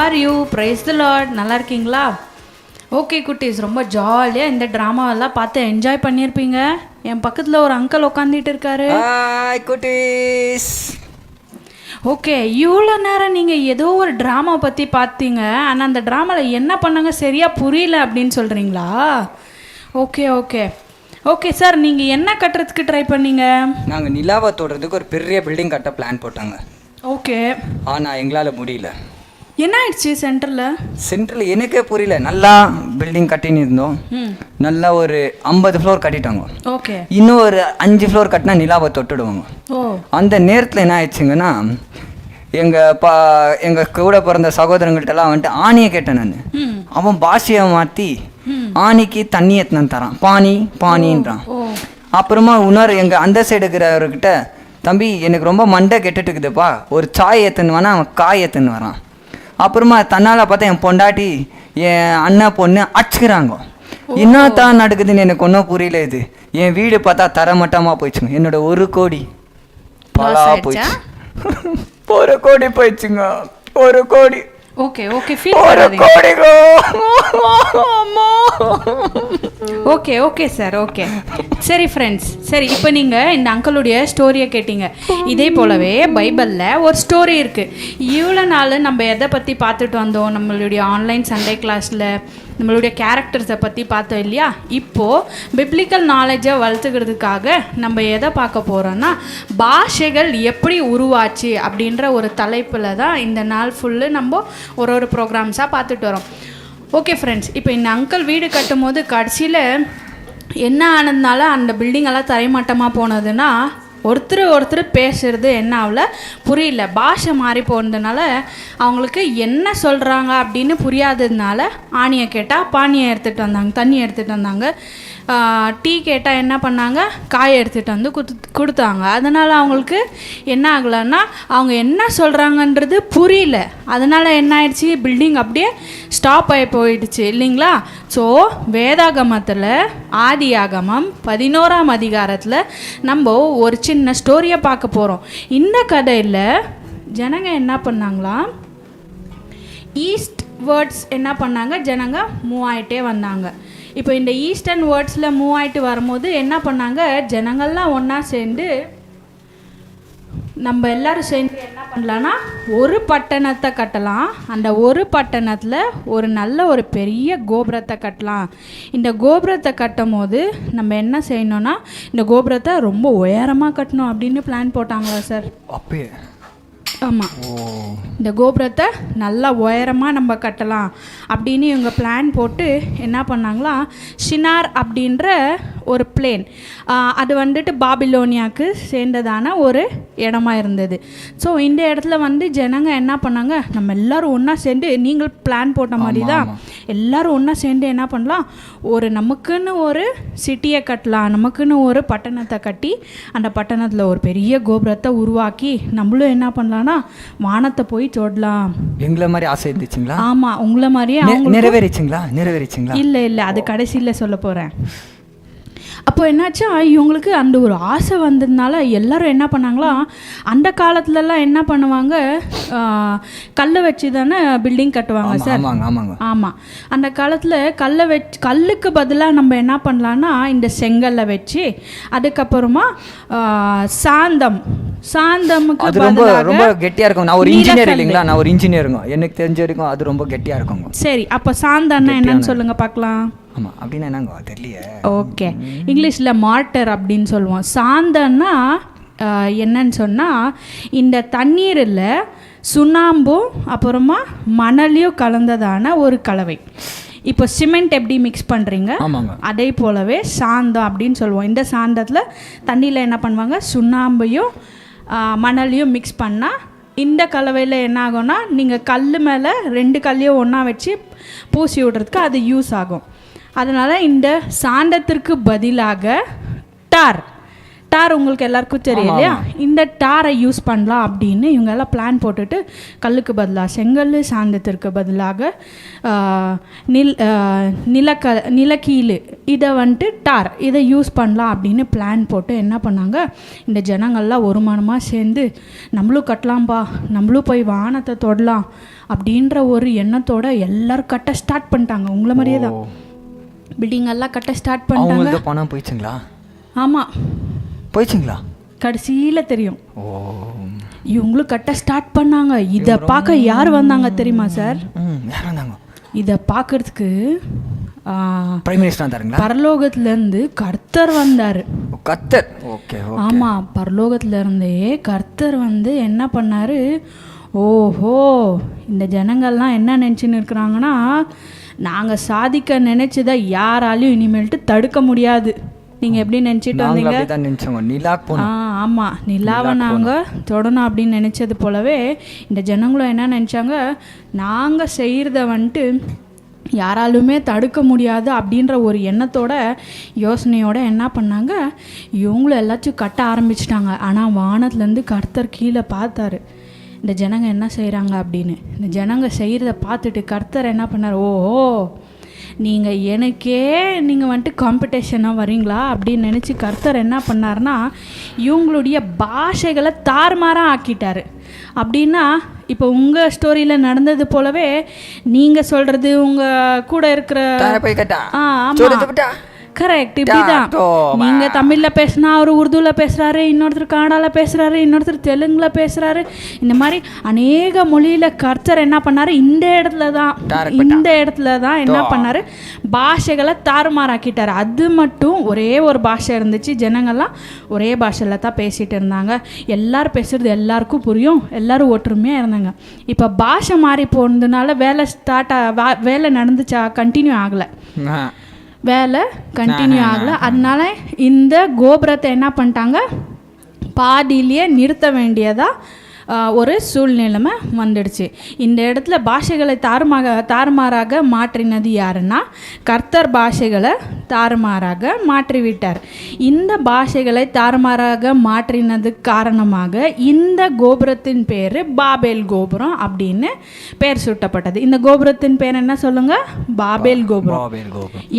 Are you praise the lord. நல்லா இருக்கீங்களா? ஓகே குட்டீஸ், ரொம்ப ஜாலியாக இந்த ட்ராமாவெல்லாம் பார்த்து என்ஜாய் பண்ணியிருப்பீங்க. என் பக்கத்தில் ஒரு அங்கிள் உட்காந்துட்டு இருக்காரு. குட்டீஸ். ஓகே, இவ்வளோ நேரம் நீங்கள் ஏதோ ஒரு ட்ராமா பற்றி பார்த்தீங்க, ஆனால் அந்த ட்ராமாவில் என்ன பண்ணாங்க சரியாக புரியல அப்படின்னு சொல்கிறீங்களா? ஓகே ஓகே ஓகே சார், நீங்கள் என்ன கட்டுறதுக்கு ட்ரை பண்ணீங்க? நாங்கள் நிலாவை தோடுறதுக்கு ஒரு பெரிய பில்டிங் கட்ட பிளான் போட்டாங்க. ஓகே, ஆனால் எங்களால் முடியல. என்ன ஆயிடுச்சு சென்டரில்? எனக்கே புரியல. நல்லா பில்டிங் கட்டின்னு இருந்தோம். நல்லா ஒரு 50 ஃப்ளோர் கட்டிட்டாங்க. ஓகே, இன்னும் ஒரு 5 ஃப்ளோர் கட்டினா நிலாவை தொட்டுடுவாங்க. அந்த நேரத்தில் என்ன ஆயிடுச்சுங்கன்னா, எங்கள் கூட பிறந்த சகோதரங்கள்ட்டெல்லாம் வந்துட்டு ஆணியை கேட்டேன் நான். அவன் பாஷையை மாற்றி ஆணிக்கு தண்ணி எத்தனை தரான், பானின்றான். அப்புறமா இன்னொரு எங்கள் அந்த சைடு இருக்கிறவர்கிட்ட, தம்பி எனக்கு ரொம்ப மண்டை கெட்டுட்டு இருக்குதுப்பா, ஒரு சாய் ஏற்றுன்னு வேணா, அவன் காய் ஏற்றுன்னு வரான். அப்புறமா தன்னால் பார்த்தா என் பொண்டாட்டி என் அண்ணன் பொண்ணு அடிச்சுக்கிறாங்க. என்ன தான் நடக்குதுன்னு எனக்கு ஒன்றும் புரியல. இது என் வீடு பார்த்தா தரமட்டமாக போயிடுச்சுங்க. என்னோட 1 கோடி பலா போயிடுச்சு. 1 கோடி போயிடுச்சுங்க. 1 கோடி. ஓகே ஓகே, ஃபீல் பண்ணாதீங்க. ஓகே ஓகே சார், ஓகே சரி ஃப்ரெண்ட்ஸ். சரி, இப்போ நீங்கள் இந்த அங்கிளுடைய ஸ்டோரியை கேட்டீங்க. இதே போலவே பைபிளில் ஒரு ஸ்டோரி இருக்குது. இவ்வளோ நாள் நம்ம எதை பற்றி பார்த்துட்டு வந்தோம், நம்மளுடைய ஆன்லைன் சண்டே கிளாஸில் நம்மளுடைய கேரக்டர்ஸை பற்றி பார்த்தோம் இல்லையா? இப்போது பிப்ளிக்கல் நாலேஜை வளர்த்துக்கிறதுக்காக நம்ம எதை பார்க்க போகிறோன்னா, பாஷைகள் எப்படி உருவாச்சு அப்படின்ற ஒரு தலைப்பில் தான் இந்த நாள் ஃபுல்லு நம்ம ஒரு ப்ரோக்ராம்ஸாக பார்த்துட்டு வரோம். ஓகே ஃப்ரெண்ட்ஸ், இப்போ இந்த அங்கிள் வீடு கட்டும் போது கடைசியில் என்ன ஆனதுனால அந்த பில்டிங்கெல்லாம் தரைமட்டமாக போனதுன்னா, ஒருத்தர் பேசுகிறது என்ன ஆகல புரியல, பாஷை மாறி போனதுனால அவங்களுக்கு என்ன சொல்கிறாங்க அப்படின்னு புரியாததுனால ஆணியை கேட்டால் பானியை எடுத்துகிட்டு வந்தாங்க, தண்ணி எடுத்துகிட்டு வந்தாங்க. டீ கேட்டால் என்ன பண்ணாங்க, காயை எடுத்துகிட்டு வந்து கொடுத்தாங்க. அதனால் அவங்களுக்கு என்ன ஆகலைன்னா, அவங்க என்ன சொல்கிறாங்கன்றது புரியல. அதனால் என்ன ஆயிடுச்சு, பில்டிங் அப்படியே ஸ்டாப் ஆகி போயிடுச்சு இல்லைங்களா? ஸோ வேதாகமத்தில் ஆதியாகமம் 11ஆம் அதிகாரத்தில் நம்ம ஒரு சின்ன ஸ்டோரியை பார்க்க போகிறோம். இந்த கதையில் ஜனங்க என்ன பண்ணாங்களாம், ஈஸ்ட் வேர்ட்ஸ் என்ன பண்ணாங்க, ஜனங்க மூவ் ஆகிட்டே வந்தாங்க. இப்போ இந்த ஈஸ்டர்ன் வேர்ட்ஸில் மூவ் ஆகிட்டு வரும்போது என்ன பண்ணாங்க, ஜனங்கள்லாம் ஒன்றா சேர்ந்து நம்ம எல்லோரும் சேர்ந்து என்ன பண்ணலான்னா ஒரு பட்டணத்தை கட்டலாம். அந்த ஒரு பட்டணத்தில் ஒரு நல்ல ஒரு பெரிய கோபுரத்தை கட்டலாம். இந்த கோபுரத்தை கட்டும் போது நம்ம என்ன செய்யணும்னா, இந்த கோபுரத்தை ரொம்ப உயரமாக கட்டணும் அப்படின்னு பிளான் போட்டாங்களா சார்? அப்பயே ஆமாம், இந்த கோபுரத்தை நல்லா உயரமாக நம்ம கட்டலாம் அப்படின்னு இவங்க பிளான் போட்டு என்ன பண்ணாங்களா, ஷினார் அப்படின்ற ஒரு பிளேன். அது வந்துட்டு பாபிலோனியாவுக்கு சேர்ந்ததான ஒரு இடமா இருந்தது. ஸோ இந்த இடத்துல வந்து ஜனங்க என்ன பண்ணாங்க, நம்ம எல்லோரும் ஒன்றா சேர்ந்து, நீங்கள் பிளான் போட்ட மாதிரி தான் எல்லோரும் ஒன்றா சேர்ந்து என்ன பண்ணலாம், நமக்குன்னு ஒரு சிட்டியை கட்டலாம், நமக்குன்னு ஒரு பட்டணத்தை கட்டி அந்த பட்டணத்தில் ஒரு பெரிய கோபுரத்தை உருவாக்கி நம்மளும் என்ன பண்ணலான்னா வானத்தை போய் தொடலாம். எங்களை மாதிரி ஆசை இருந்துச்சுங்களா? ஆமாம், உங்களை மாதிரியே நிறைவேறிச்சிங்களா? இல்லை அது கடைசியில் சொல்ல போகிறேன். அப்போ என்னாச்சா, இவங்களுக்கு அந்த ஒரு ஆசை வந்ததுனால எல்லாரும் என்ன பண்ணாங்களா, அந்த காலத்துலலாம் என்ன பண்ணுவாங்க, கல்லை வச்சு தானே பில்டிங் கட்டுவாங்க சார். ஆமாம், அந்த காலத்தில் கல்லுக்கு பதிலாக நம்ம என்ன பண்ணலான்னா இந்த செங்கல்லை வச்சு, அதுக்கப்புறமா சாந்தமுக்கு அது ரொம்ப கெட்டியாக இருக்கும். நான் ஒரு இன்ஜினியர் இல்லைங்களா, நான் ஒரு இன்ஜினியருங்க, எனக்கு தெரிஞ்ச வரைக்கும் அது ரொம்ப கெட்டியாக இருக்குங்க. சரி, அப்போ சாந்தம்னா என்னன்னு சொல்லுங்க பார்க்கலாம். ஆமாம், அப்படின்னா என்னங்க தெரியலையே. ஓகே, இங்கிலீஷில் மார்ட்டர் அப்படின்னு சொல்லுவோம். சாந்தன்னா என்னன்னு சொன்னால் இந்த தண்ணீரில் சுண்ணாம்பும் அப்புறமா மணலையும் கலந்ததான ஒரு கலவை. இப்போ சிமெண்ட் எப்படி மிக்ஸ் பண்ணுறீங்க, அதே போலவே சாந்தம் அப்படின்னு சொல்லுவோம். இந்த சாந்தத்தில் தண்ணியில் என்ன பண்ணுவாங்க, சுண்ணாம்பையும் மணலையும் மிக்ஸ் பண்ணால் இந்த கலவையில் என்ன ஆகும்னா, நீங்கள் கல் மேலே 2 கல்லையும் ஒன்றா வச்சு பூசி விடுறதுக்கு அது யூஸ் ஆகும். அதனால் இந்த சாந்தத்திற்கு பதிலாக டார் உங்களுக்கு எல்லாருக்கும் தெரியும் இல்லையா, இந்த டாரை யூஸ் பண்ணலாம் அப்படின்னு இவங்க எல்லாம் பிளான் போட்டுட்டு கல்லுக்கு பதிலாக செங்கல், சாந்தத்திற்கு பதிலாக நிலக்கீழு, இதை வந்துட்டு இதை யூஸ் பண்ணலாம் அப்படின்னு பிளான் போட்டு என்ன பண்ணாங்க, இந்த ஜனங்கள்லாம் ஒரு மனமாக சேர்ந்து நம்மளும் கட்டலாம்பா, நம்மளும் போய் வானத்தை தொடலாம் அப்படின்ற ஒரு எண்ணத்தோட எல்லோரும் கட்ட ஸ்டார்ட் பண்ணிட்டாங்க. உங்களை மாதிரியே தான் பில்டிங் எல்லாம் கட்ட ஸ்டார்ட் பண்ணிட்டாங்க. பணம் போயிடுச்சுங்களா? ஆமாம், போயிடுச்சுங்களா? கடைசியில் தெரியும். இவங்களும் கட்ட ஸ்டார்ட் பண்ணாங்க. இதை பார்க்க யார் வந்தாங்க தெரியுமா சார்? இதை பார்க்கறதுக்கு பரலோகத்திலேருந்து கர்த்தர் வந்தார். ஆமாம், பரலோகத்திலேருந்தே கர்த்தர் வந்து என்ன பண்ணார், ஓஹோ இந்த ஜனங்கள்லாம் என்ன நினச்சின்னு இருக்கிறாங்கன்னா, நாங்கள் சாதிக்க நினச்சதை யாராலையும் இனிமேல்ட்டு தடுக்க முடியாது. நீங்கள் எப்படி நினச்சிட்டு வந்தீங்க? ஆமாம், நிலாவை நாங்கள் தொடணும் அப்படின்னு நினச்சது போலவே இந்த ஜனங்களும் என்ன நினச்சாங்க, நாங்கள் செய்கிறத வந்துட்டு யாராலுமே தடுக்க முடியாது அப்படின்ற ஒரு எண்ணத்தோட யோசனையோட என்ன பண்ணாங்க, இவங்களும் எல்லாத்தையும் கட்ட ஆரம்பிச்சிட்டாங்க. ஆனால் வானத்துலேருந்து கர்த்தர் கீழே பார்த்தாரு இந்த ஜனங்க என்ன செய்கிறாங்க அப்படின்னு. இந்த ஜனங்க செய்கிறத பார்த்துட்டு கர்த்தர் என்ன பண்ணார், ஓஹோ நீங்கள் நீங்கள் வந்துட்டு காம்படிஷனாக வரீங்களா அப்படின்னு நினச்சி கர்த்தர் என்ன பண்ணார்னா, இவங்களுடைய பாஷைகளை தாறுமாறாக ஆக்கிட்டார். அப்படின்னா இப்போ உங்கள் ஸ்டோரியில் நடந்தது போலவே நீங்கள் சொல்கிறது உங்கள் கூட இருக்கிற ஆமாம் கரெக்ட், இப்படிதான். நீங்கள் தமிழில் பேசினா அவர் உருதுவில் பேசுகிறாரு, இன்னொருத்தர் கன்னடாவில் பேசுகிறாரு, இன்னொருத்தர் தெலுங்கில் பேசுகிறாரு. இந்த மாதிரி அநேக மொழியில் கர்த்தர் என்ன பண்ணார், இந்த இடத்துல தான் என்ன பண்ணார், பாஷைகளை தாறுமாறாக்கிட்டார். அது மட்டும் ஒரே ஒரு பாஷை இருந்துச்சு, ஜனங்கள்லாம் ஒரே பாஷையில் தான் பேசிகிட்டு இருந்தாங்க. எல்லோரும் பேசுகிறது எல்லாருக்கும் புரியும், எல்லோரும் ஒற்றுமையாக இருந்தாங்க. இப்போ பாஷை மாறி போனதுனால வேலை நடந்துச்சா, கண்டினியூ ஆகலை, வேலை கண்டினியூ ஆகலை. அதனால இந்த கோபுரத்தை என்ன பண்ணிட்டாங்க, பாதியிலேயே நிறுத்த வேண்டியதாக ஒரு சூழ்நிலைமை வந்துடுச்சு. இந்த இடத்துல பாஷைகளை தாறுமாறாக மாற்றினது யாருன்னா, கர்த்தர் பாஷைகளை தாறுமாறாக மாற்றிவிட்டார். இந்த பாஷைகளை தாறுமாறாக மாற்றினது காரணமாக இந்த கோபுரத்தின் பேர் பாபேல் கோபுரம் அப்படின்னு பேர் சூட்டப்பட்டது. இந்த கோபுரத்தின் பேர் என்ன சொல்லுங்க, பாபேல் கோபுரம்.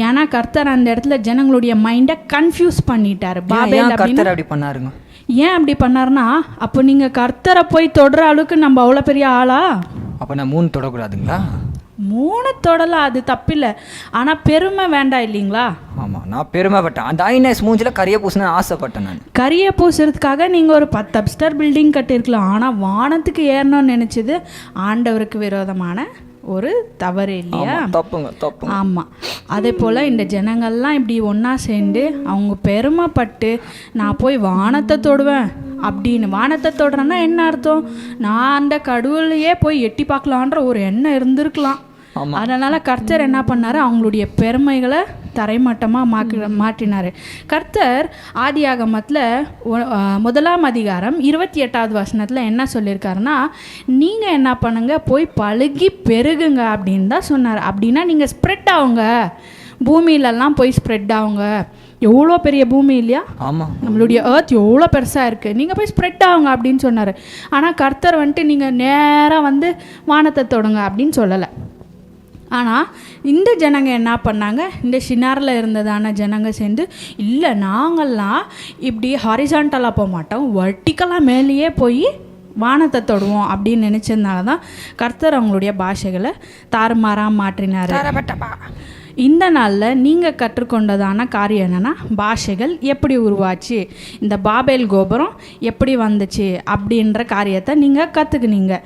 ஏன்னா கர்த்தர் அந்த இடத்துல ஜனங்களுடைய மைண்டை கன்ஃபியூஸ் பண்ணிட்டார். பாபேல் அப்படின்னு ஏன் அப்படி பண்ணார்னா, அப்போ நீங்கள் கர்த்தரை போய் தொடுற அளவுக்கு நம்ம அவ்வளோ பெரிய ஆளா? அப்போ நான் 3 தொடக்கூடாதுங்களா? 3 தொடலாம், அது தப்பில்லை. ஆனால் பெருமை வேண்டாம் இல்லைங்களா? ஆமாம், நான் பெருமைப்பட்டேன். அந்த ஐநஸ் மூஞ்சில் கரியை பூசணும்னு ஆசைப்பட்டேன். நான் கரியை பூசுறதுக்காக நீங்கள் ஒரு 10 அப்ஸ்டார் பில்டிங் கட்டியிருக்கலாம். ஆனால் வானத்துக்கு ஏறணும்னு நினச்சது ஆண்டவருக்கு விரோதமான ஒரு தவறு இல்லையா? தப்புங்க. ஆமாம், அதே போல் இந்த ஜனங்கள்லாம் இப்படி ஒன்றா சேர்ந்து அவங்க பெருமைப்பட்டு நான் போய் வானத்தை தொடுவேன் அப்படின்னு. வானத்தை தொடுறேன்னா என்ன அர்த்தம், நான் அந்த கடவுளையே போய் எட்டி பார்க்கலான்ற ஒரு எண்ணம் இருந்திருக்கலாம். அதனால் கர்த்தர் என்ன பண்ணார், அவங்களுடைய பெருமைகளை தரைமட்டமாக மாற்றினார். கர்த்தர் ஆதியாகமத்தில் 1ஆம் அதிகாரம் 28வது வசனத்தில் என்ன சொல்லியிருக்காருன்னா, நீங்கள் என்ன பண்ணுங்க, போய் பழுகி பெருகுங்க அப்படின்னு தான் சொன்னார். அப்படின்னா நீங்கள் ஸ்ப்ரெட் ஆகுங்க, பூமியிலெல்லாம் போய் ஸ்ப்ரெட் ஆகுங்க. எவ்வளோ பெரிய பூமி இல்லையா? ஆமாம், நம்மளுடைய ஏர்த் எவ்வளோ பெருசாக இருக்குது, நீங்கள் போய் ஸ்ப்ரெட் ஆகுங்க அப்படின்னு சொன்னார். ஆனால் கர்த்தர் வந்துட்டு நீங்கள் நேராக வந்து வானத்தை தொடுங்க அப்படின்னு சொல்லலை. ஆனால் இந்த ஜனங்க என்ன பண்ணாங்க, இந்த ஷினாரில் இருந்ததான ஜனங்க சேர்ந்து, இல்லை நாங்கள்லாம் இப்படி ஹாரிசான்டலாக போக மாட்டோம், வர்ட்டிக்கலாக மேலேயே போய் வானத்தை தொடுவோம் அப்படின்னு நினச்சதுனால தான் கர்த்தர் அவங்களுடைய பாஷைகளை தாறுமாறாக மாற்றினார். இந்த நாளில் நீங்கள் கற்றுக்கொண்டதான காரியம் என்னென்னா, பாஷைகள் எப்படி உருவாச்சு, இந்த பாபேல் கோபுரம் எப்படி வந்துச்சு அப்படின்ற காரியத்தை நீங்கள் கற்றுக்குனீங்க.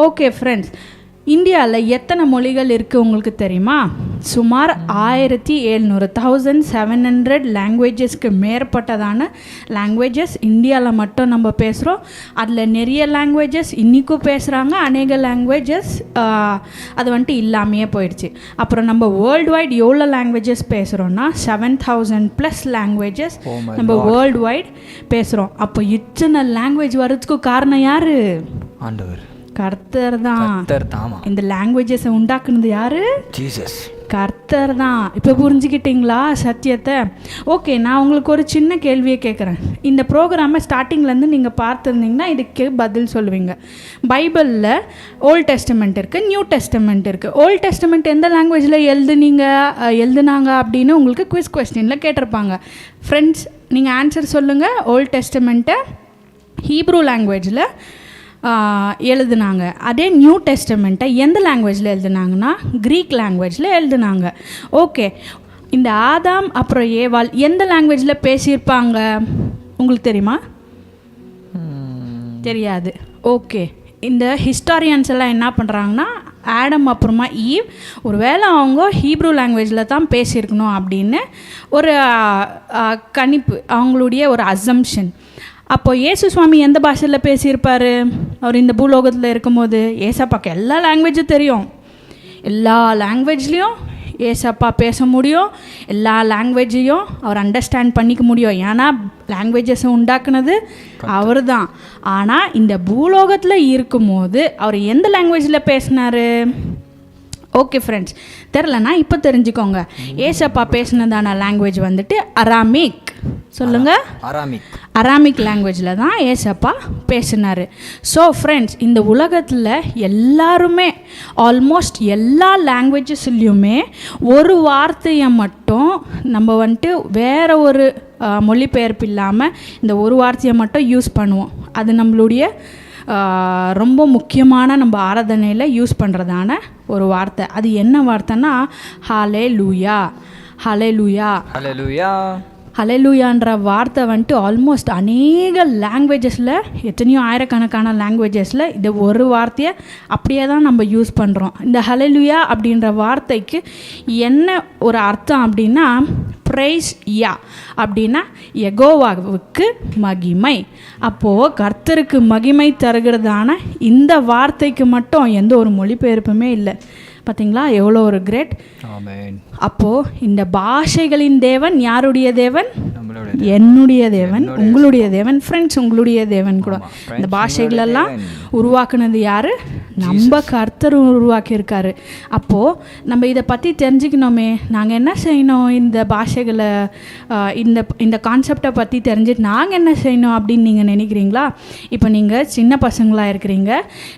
ஓகே ஃப்ரெண்ட்ஸ், இந்தியாவில் எத்தனை மொழிகள் இருக்குது உங்களுக்கு தெரியுமா? சுமார் 1700 லாங்குவேஜஸ்க்கு மேற்பட்டதான லாங்குவேஜஸ் இந்தியாவில் மட்டும் நம்ம பேசுகிறோம். அதில் நிறைய லாங்குவேஜஸ் இன்றைக்கும் பேசுகிறாங்க, அநேக லாங்குவேஜஸ் அது வந்துட்டு இல்லாமையே போயிடுச்சு. அப்புறம் நம்ம வேர்ல்டு வைட் எவ்வளோ லாங்குவேஜஸ் பேசுகிறோன்னா 7000+ லாங்குவேஜஸ் நம்ம வேர்ல்டு வைட் பேசுகிறோம். அப்போ இத்தனை லாங்குவேஜ் வர்றதுக்கு காரணம் யார்? ஆண்டவர், கர்த்தர் தான். இந்த லாங்குவேஜஸை உண்டாக்குனது யாரு? ஜீசஸ், கர்த்தர் தான். இப்போ புரிஞ்சுக்கிட்டீங்களா சத்தியத்தை? ஓகே, நான் உங்களுக்கு ஒரு சின்ன கேள்வியை கேட்குறேன். இந்த ப்ரோக்ராமை ஸ்டார்டிங்லேருந்து நீங்கள் பார்த்துருந்தீங்கன்னா இதுக்கு பதில் சொல்லுவீங்க. பைபிளில் ஓல்ட் டெஸ்டமெண்ட் இருக்குது, நியூ டெஸ்டமெண்ட் இருக்குது. ஓல்ட் டெஸ்டமெண்ட் எந்த லாங்குவேஜில் எழுதுனாங்க அப்படின்னு உங்களுக்கு குவிஸ் கொஸ்டினில் கேட்டிருப்பாங்க. ஃப்ரெண்ட்ஸ், நீங்கள் ஆன்சர் சொல்லுங்கள். ஓல்ட் டெஸ்டமெண்ட்டை ஹீப்ரூ லாங்குவேஜில் எழுதுனாங்க. அதே நியூ டெஸ்டமெண்ட்டை எந்த லாங்குவேஜில் எழுதுனாங்கன்னா க்ரீக் லாங்குவேஜில் எழுதுனாங்க. ஓகே, இந்த ஆதாம் அப்புறம் ஏவாள் எந்த லாங்குவேஜில் பேசியிருப்பாங்க உங்களுக்கு தெரியுமா? தெரியாது. ஓகே, இந்த ஹிஸ்டாரியன்ஸ் எல்லாம் என்ன பண்ணுறாங்கன்னா, ஆடம் அப்புறமா ஈவ் ஒருவேளை அவங்க ஹீப்ரூ லாங்குவேஜில் தான் பேசியிருக்கணும் அப்படின்னு ஒரு கணிப்பு, அவங்களுடைய ஒரு அசம்ஷன். அப்போ இயேசு சுவாமி எந்த பாஷையில் பேசியிருப்பார்? அவர் இந்த பூலோகத்தில் இருக்கும்போது ஏசப்பாக்கு எல்லா லாங்குவேஜும் தெரியும், எல்லா லாங்குவேஜ்லேயும் ஏசப்பா பேச முடியும், எல்லா லாங்குவேஜையும் அவர் அண்டர்ஸ்டாண்ட் பண்ணிக்க முடியும். ஏன்னா லாங்குவேஜஸை உண்டாக்குனது அவர் தான். ஆனால் இந்த பூலோகத்தில் இருக்கும்போது அவர் எந்த லாங்குவேஜில் பேசினார்? ஓகே ஃப்ரெண்ட்ஸ், தெரிலனா இப்போ தெரிஞ்சுக்கோங்க. ஏசப்பா பேசினதான லாங்குவேஜ் வந்துட்டு அராமிக். சொல்லுங்கள், அராமிக் லாங்குவேஜில் தான் ஏசப்பா பேசினார். ஸோ ஃப்ரெண்ட்ஸ், இந்த உலகத்தில் எல்லாருமே ஆல்மோஸ்ட் எல்லா லாங்குவேஜஸ்லேயுமே ஒரு வார்த்தையை மட்டும் நம்ம வந்துட்டு வேறு ஒரு மொழிபெயர்ப்பு இல்லாமல் இந்த ஒரு வார்த்தையை மட்டும் யூஸ் பண்ணுவோம். அது நம்மளுடைய ரொம்ப முக்கியமான நம்ம ஆராதனையில் யூஸ் பண்ணுறதான ஒரு வார்த்தை. அது என்ன வார்த்தைன்னா ஹல்லேலூயா. ஹல்லேலூயா, ஹல்லேலூயா, ஹல்லேலூயான்ற வார்த்தை வந்துட்டு ஆல்மோஸ்ட் அநேக லாங்குவேஜஸில், எத்தனையோ ஆயிரக்கணக்கான லாங்குவேஜஸில் இந்த ஒரு வார்த்தையை அப்படியே தான் நம்ம யூஸ் பண்ணுறோம். இந்த ஹல்லேலூயா அப்படின்ற வார்த்தைக்கு என்ன ஒரு அர்த்தம் அப்படின்னா, ப்ரைஸ் யா அப்படின்னா யெகோவாவுக்கு மகிமை. அப்போது கர்த்தருக்கு மகிமை தருகிறதான இந்த வார்த்தைக்கு மட்டும் எந்த ஒரு மொழிபெயர்ப்புமே இல்லை. பார்த்தீங்களா எவ்வளோ ஒரு கிரேட். அப்போது இந்த பாஷைகளின் தேவன் யாருடைய தேவன்? என்னுடைய தேவன், உங்களுடைய தேவன். ஃப்ரெண்ட்ஸ், உங்களுடைய தேவன் கூட. இந்த பாஷைகளெல்லாம் உருவாக்குனது யார்? நம்ம கர்த்தர் உருவாக்கியிருக்காரு. அப்போது நம்ம இதை பற்றி தெரிஞ்சுக்கணுமே, நாங்கள் என்ன செய்யணும்? இந்த பாஷைகளை இந்த கான்செப்டை பற்றி தெரிஞ்சுட்டு நாங்கள் என்ன செய்யணும் அப்படின்னு நீங்கள் நினைக்கிறீங்களா? இப்போ நீங்கள் சின்ன பசங்களாக இருக்கிறீங்க,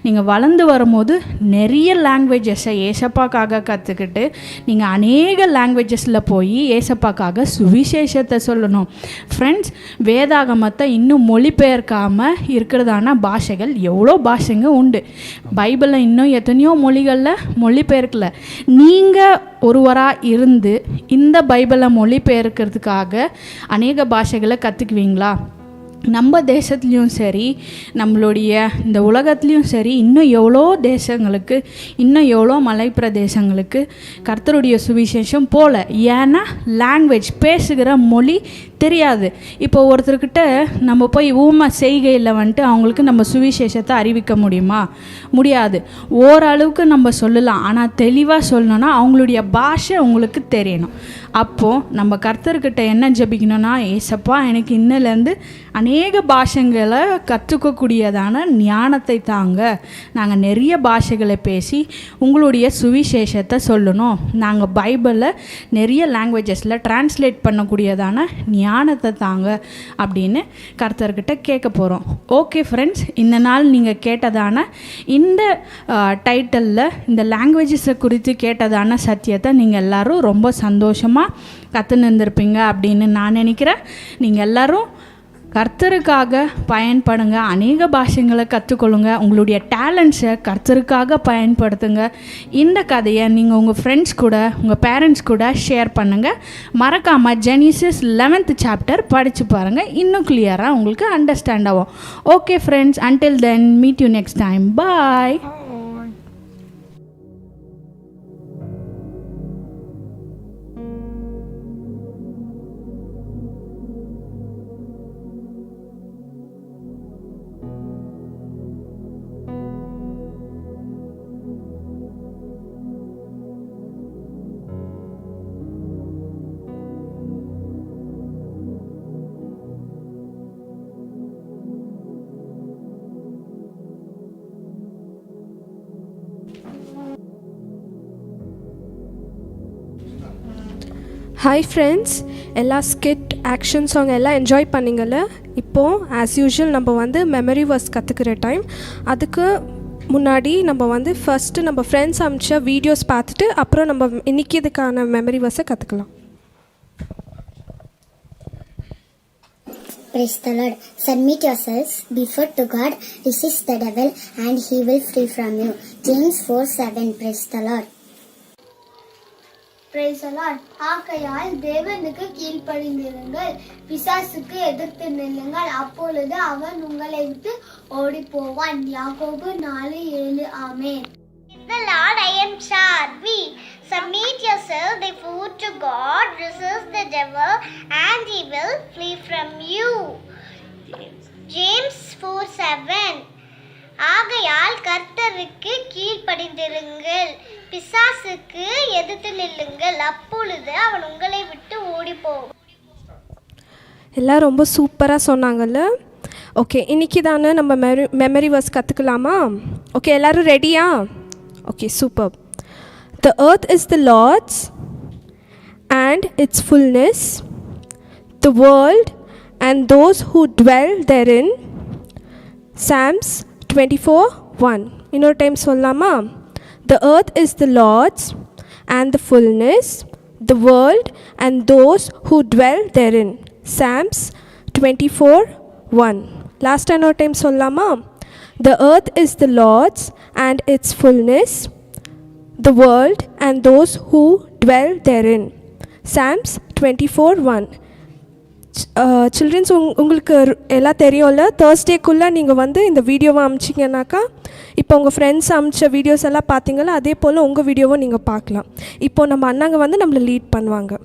நீங்கள் வளர்ந்து வரும்போது நிறைய லாங்குவேஜஸை ஏசப்பாக்காக கற்றுக்கிட்டு நீங்கள் அநேக லாங்குவேஜஸில் போய் ஏசப்பாக்காக சுவிசேஷத்தை சொல்லணும். ஃப்ரெண்ட்ஸ், வேதாகமத்தை இன்னும் மொழிபெயர்க்காமல் இருக்கிறதான பாஷைகள் எவ்வளோ பாஷைங்க உண்டு. பைபிளில் இன்னும் எத்தனையோ மொழிகளில் மொழிபெயர்க்கல. நீங்கள் ஒருவராக இருந்து இந்த பைபிளை மொழிபெயர்க்கிறதுக்காக அநேக பாஷைகளை கற்றுக்குவீங்களா? நம்ம தேசத்துலேயும் சரி, நம்மளுடைய இந்த உலகத்துலேயும் சரி, இன்னும் எவ்வளோ தேசங்களுக்கு, இன்னும் எவ்வளோ மலை பிரதேசங்களுக்கு கர்த்தருடைய சுவிசேஷம் போல. ஏன்னா லாங்குவேஜ், பேசுகிற மொழி தெரியாது. இப்போ ஒருத்தர்கிட்ட நம்ம போய் ஊமை செய்கையில் வந்துட்டு அவங்களுக்கு நம்ம சுவிசேஷத்தை அறிவிக்க முடியுமா? முடியாது. ஓரளவுக்கு நம்ம சொல்லலாம், ஆனால் தெளிவாக சொல்லணும்னா அவங்களுடைய பாஷை உங்களுக்கு தெரியணும். அப்போது நம்ம கர்த்தர்கிட்ட என்ன ஜெபிக்கணும்னா, ஏசப்பா எனக்கு இன்னிலேருந்து அநேக பாஷைகளை கற்றுக்கக்கூடியதான ஞானத்தை தாங்க. நாங்கள் நிறைய பாஷைகளை பேசி உங்களுடைய சுவிசேஷத்தை சொல்லணும். நாங்கள் பைபிளில் நிறைய லாங்குவேஜஸில் டிரான்ஸ்லேட் பண்ணக்கூடியதான ஞானத்தை தாங்க அப்படின்னு கர்த்தர்கிட்ட கேட்க போகிறோம். ஓகே ஃப்ரெண்ட்ஸ், இந்த நாள் நீங்கள் கேட்டதான இந்த டைட்டிலில் இந்த லாங்குவேஜஸை குறித்து கேட்டதான சத்தியத்தை நீங்கள் எல்லோரும் ரொம்ப சந்தோஷமாக கற்றுன்னு இருந்திருப்பீங்க அப்படின்னு நான் நினைக்கிறேன். நீங்கள் எல்லோரும் கர்த்தருக்காக பயன்படுங்க, அநேக பாஷைகளை கற்றுக்கொள்ளுங்க, உங்களுடைய டேலண்ட்ஸை கர்த்தருக்காக பயன்படுத்துங்க. இந்த கதையை நீங்கள் உங்கள் ஃப்ரெண்ட்ஸ் கூட, உங்கள் பேரண்ட்ஸ் கூட ஷேர் பண்ணுங்கள். மறக்காமல் ஜெனிசிஸ் 11th சாப்டர் படித்து பாருங்கள், இன்னும் கிளியராக உங்களுக்கு அண்டர்ஸ்டாண்ட் ஆகும். Okay friends, until then meet you next time. Bye. Hi friends, எல்லா ஸ்கிட் ஆக்ஷன் சாங் எல்லாம் என்ஜாய் பண்ணிங்கள்ல. இப்போது ஆஸ் யூஷுவல் நம்ம வந்து மெமரி வர்ஸ் கற்றுக்கிற டைம். அதுக்கு முன்னாடி நம்ம ஃபஸ்ட்டு நம்ம ஃப்ரெண்ட்ஸ் அமிச்ச வீடியோஸ் பார்த்துட்டு அப்புறம் நம்ம இன்றைக்கி இதுக்கான மெமரி வர்ஸை கற்றுக்கலாம். Praise the Lord. Submit yourselves before to God, resist the devil and he will flee from you. James 4:7. Praise the Lord. Praise the Lord. ஆகையால் தேவனுக்கு கீழ்ப்படிந்திருங்கள், பிசாசுக்கு எதிர்த்து நில்லுங்கள், அப்பொழுது அவன் உங்களை விட்டு ஓடி போவான். யாக்கோபு 4:7. ஆமென். The Lord, I am Charvi. Submit yourself therefore to God, resist the devil and he will flee from you. James 4:7. ஆகையால் கர்த்தருக்கு கீழ்ப்படிந்திருங்கள், பிசாசுக்கு எதிர்த்து நில்லுங்கள், அப்பொழுது அவன் உங்களை விட்டு ஓடி போவான். எல்லாம் ரொம்ப சூப்பராக சொன்னாங்கல்ல. ஓகே, இன்றைக்கி தானே நம்ம மெமரி வர்ஸ் கற்றுக்கலாமா? ஓகே, எல்லோரும் ரெடியா? Okay, super. The earth is the Lord's and its fullness, the world and those who dwell therein. Psalms 24:1. இன்னொரு டைம் சொல்லலாமா? The earth is the Lord's and the fullness, the world and those who dwell therein. Psalms 24:1. Last another time சொல்லலாமா? The earth is the Lord's and its fullness, the world and those who dwell therein. Psalms 24:1. Children's, உங்களுக்கு எல்லாம் தெரியும்ல. தேர்ஸ்டேக்குள்ளே நீங்கள் இந்த வீடியோவை அமிச்சிங்கனாக்கா, இப்போ உங்கள் friends அமிச்ச videos எல்லாம் பார்த்தீங்களா, அதே போல் உங்கள் வீடியோவும் நீங்கள் பார்க்கலாம். இப்போது நம்ம அண்ணாங்க நம்மளை லீட் பண்ணுவாங்க.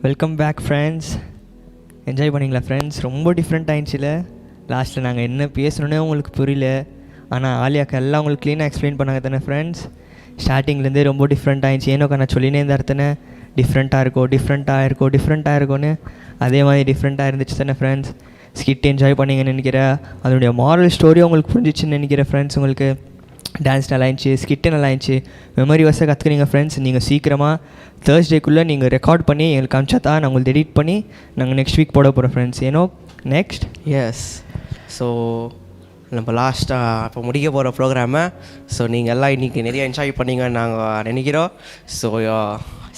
Welcome back friends. என்ஜாய் பண்ணிங்களா ஃப்ரெண்ட்ஸ்? ரொம்ப டிஃப்ரெண்ட் ஆயிடுச்சுல. லாஸ்ட்டில் நாங்கள் என்ன பேசணுன்னே உங்களுக்கு புரியல, ஆனால் ஆலியாக்கா எல்லாம் உங்களுக்கு க்ளீனாக எக்ஸ்பிளைன் பண்ணாங்க தானே ஃப்ரெண்ட்ஸ். ஸ்டார்டிங்லேருந்தே ரொம்ப டிஃப்ரெண்ட் ஆகிடுச்சு. ஏனோக்கா நான் சொல்லினே இருந்தா தானே டிஃப்ரெண்ட்டாக இருக்கும்னு. அதே மாதிரி டிஃப்ரெண்ட்டாக இருந்துச்சு தானே ஃப்ரெண்ட்ஸ். ஸ்கிட் என்ஜாய் பண்ணிங்கன்னு நினைக்கிறேன். அதனுடைய மாரல் ஸ்டோரியும் உங்களுக்கு புரிஞ்சிச்சுன்னு நினைக்கிறேன் ஃப்ரெண்ட்ஸ். உங்களுக்கு டான்ஸ் நல்லா இருந்துச்சு, ஸ்கிட்டு நல்லா இருந்துச்சு, மெமரி வர்ஸை கற்றுக்குறீங்க ஃப்ரெண்ட்ஸ். நீங்கள் சீக்கிரமாக தேர்ஸ்டேக்குள்ளே நீங்கள் ரெக்கார்ட் பண்ணி எங்களுக்கு அமிச்சா தான் நான் உங்களுக்கு எடிட் பண்ணி நாங்கள் நெக்ஸ்ட் வீக் போட போகிறோம் ஃப்ரெண்ட்ஸ். ஏன்னோ நெக்ஸ்ட் எஸ். ஸோ நம்ம லாஸ்ட்டாக இப்போ முடிக்க போகிற ப்ரோக்ராமை நீங்கள் எல்லாம் இன்றைக்கி நிறைய என்ஜாய் பண்ணிங்கன்னு நாங்கள் நினைக்கிறோம். ஸோ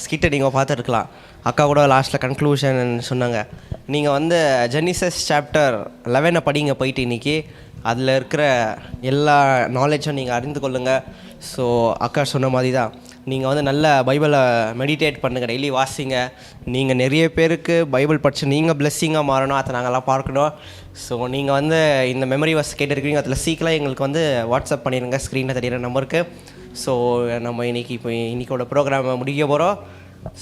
ஸ்கிட்டை நீங்கள் பார்த்துருக்கலாம். அக்கா கூட லாஸ்ட்டில் கன்க்ளூஷன் சொன்னாங்க. நீங்கள் வந்து ஜெனிசஸ் சாப்டர் 11 படிங்க போயிட்டு இன்றைக்கி. அதில் இருக்கிற எல்லா நாலேஜும் நீங்கள் அறிந்து கொள்ளுங்கள். ஸோ அக்கா சொன்ன மாதிரி தான் நீங்கள் வந்து நல்ல பைபிளை மெடிடேட் பண்ணுங்கள், டெய்லி வாசிங்க. நீங்கள் நிறைய பேருக்கு பைபிள் படித்து நீங்கள் பிளெஸ்ஸிங்காக மாறணும், அதை நாங்கள்லாம் பார்க்கணும். ஸோ நீங்கள் வந்து இந்த மெமரி வர்ஸ் கேட்டுருக்கீங்க, அதில் சீக்கிரம் எங்களுக்கு வந்து வாட்ஸ்அப் பண்ணிடுங்க ஸ்க்ரீனில் தெரியிற நம்பருக்கு. ஸோ நம்ம இன்றைக்கோட ப்ரோக்ராமை முடிக்க போகிறோம்.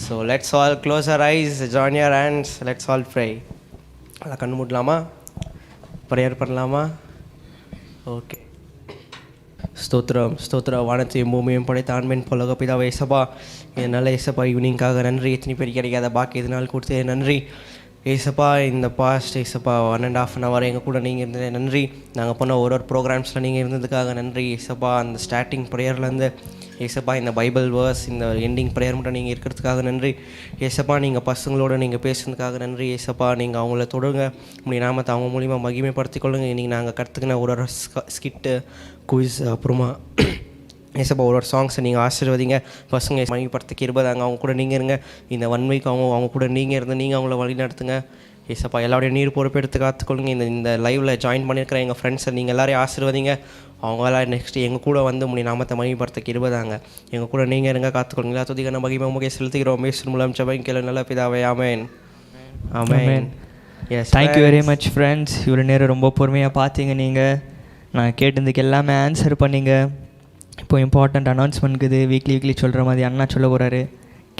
So let's all close our eyes, join your hands, let's all pray. அதை கண்ணு மூடலாமா? ப்ரேயர் பண்ணலாமா? ஓகே. ஸ்தோத்திரம் ஸ்தோத்திரம். வானத்தையும் பூமியும் படைத்த ஆண்மையின் பொலக பிதாவை ஏசப்பா, என்னால் ஏசப்பா ஈவினிங்காக நன்றி. எத்தனை பேர் கிடைக்காத பாக்கி எதனால் கொடுத்தே நன்றி ஏசப்பா. இந்த பாஸ்ட் ஏசப்பா 1.5 hour எங்கள் கூட நீங்கள் இருந்தது நன்றி. நாங்கள் போன ஒரு ப்ரோக்ராம்ஸில் நீங்கள் இருந்ததுக்காக நன்றி ஏசப்பா. அந்த ஸ்டார்டிங் ப்ரேயர்லேருந்து ஏசப்பா இந்த பைபிள் வேர்ஸ், இந்த எண்டிங் ப்ரேயர் மட்டும் நீங்கள் இருக்கிறதுக்காக நன்றி ஏசப்பா. நீங்கள் பசங்களோட நீங்கள் பேசுனதுக்காக நன்றி ஏசப்பா. நீங்கள் அவங்கள தொடுங்க, உங்களுடைய நாமத்தை அவங்க மூலிமா மகிமைப்படுத்திக் இன்றைக்கி நாங்கள் கற்றுக்கின ஒரு ஸ்கிட்டு, குயிஸ், அப்புறமா ஏசப்பா ஒரு சாங்ஸை நீங்கள் ஆசீர்வதிங்க. பசங்க மகிமைப்படுத்திக்கு இருப்பதாங்க, அவங்க கூட நீங்கள் இருங்க. இந்த 1 week அவங்க கூட நீங்கள் இருந்து நீங்கள் அவங்கள வழி நடத்துங்க ஏசப்பா. எல்லாருடைய நீர் பொறுப்பெடுத்து காத்துக்கொள்ளுங்க. இந்த லைவில் ஜாயின் பண்ணியிருக்கிற எங்கள் ஃப்ரெண்ட்ஸை நீங்கள் எல்லாரையும் ஆசீர்வதிங்க. அவங்களாம் நெக்ஸ்ட்டு எங்கள் கூட வந்து உங்களுடைய நாமத்தை மகிமைப்படுத்திக்கு இருப்பதாங்க. எங்கள் கூட நீங்கள் இருங்க, காத்துக்கொள்ளுங்களா. துதிக்கான மகிமை முகை செலுத்துகிறோம் பேசும் மூலம் ஜெபம் கேளு நல்ல பிதாவே. Amen amen. Yes, thank you very much friends. இவ்வளோ நேரம் ரொம்ப பொறுமையாக பார்த்தீங்க. நீங்கள் நான் கேட்டதுக்கு எல்லாமே ஆன்சர் பண்ணிங்க. இப்போ இம்பார்ட்டண்ட் அனௌன்ஸ்மெண்ட் இருக்குது, வீக்லி சொல்கிற மாதிரி அண்ணா சொல்ல போகிறாரு,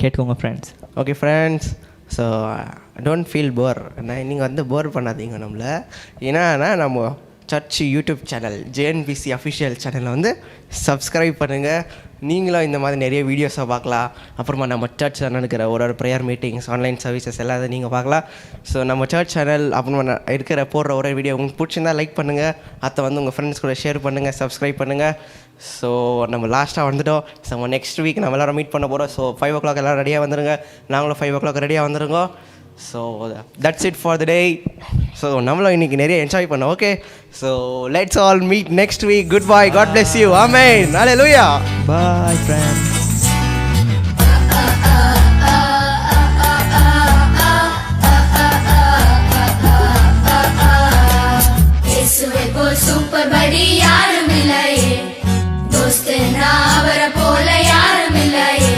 கேட்டுக்கோங்க friends. Okay friends, so don't feel bore. நீங்கள் வந்து போர் பண்ணாதீங்க நம்மளை. ஏன்னா நம்ம church YouTube channel JNBC official சேனலை வந்து சப்ஸ்கிரைப் பண்ணுங்கள். நீங்களும் இந்த மாதிரி நிறைய வீடியோஸை பார்க்கலாம். அப்புறமா நம்ம சர்ச் நடக்கிற ஒரு ப்ரேயர் மீட்டிங்ஸ், ஆன்லைன் சர்வீசஸ் எல்லாத்தையும் நீங்கள் பார்க்கலாம். ஸோ நம்ம சர்ச் சேனல் அப்புறமா போடுற ஒரு வீடியோ உங்களுக்கு பிடிச்சிருந்தா லைக் பண்ணுங்கள், அதை வந்து உங்கள் ஃப்ரெண்ட்ஸ் கூட ஷேர் பண்ணுங்கள், சப்ஸ்கிரைப் பண்ணுங்கள். ஸோ நம்ம லாஸ்ட்டாக வந்துட்டோம். ஸோ நம்ம நெக்ஸ்ட் வீக் நம்ம எல்லோரும் மீட் பண்ண போகிறோம். ஸோ 5 o'clock எல்லோரும் ரெடியாக வந்துடுங்க. நாங்களும் 5 o'clock ரெடியாக வந்துடுங்க. So that's it for the day. So நம்மளும் இன்றைக்கி நிறைய என்ஜாய் பண்ணோம். Okay, so let's all meet next week. Good bye, God bless you. Amen, hallelujah, bye friends. Super படி யாரும் இல்லையே, தோஸ்தனா அவரை போல யாரும் இல்லையே.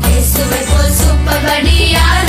இயேசுவை போல் சூப்பர் படி யாரும்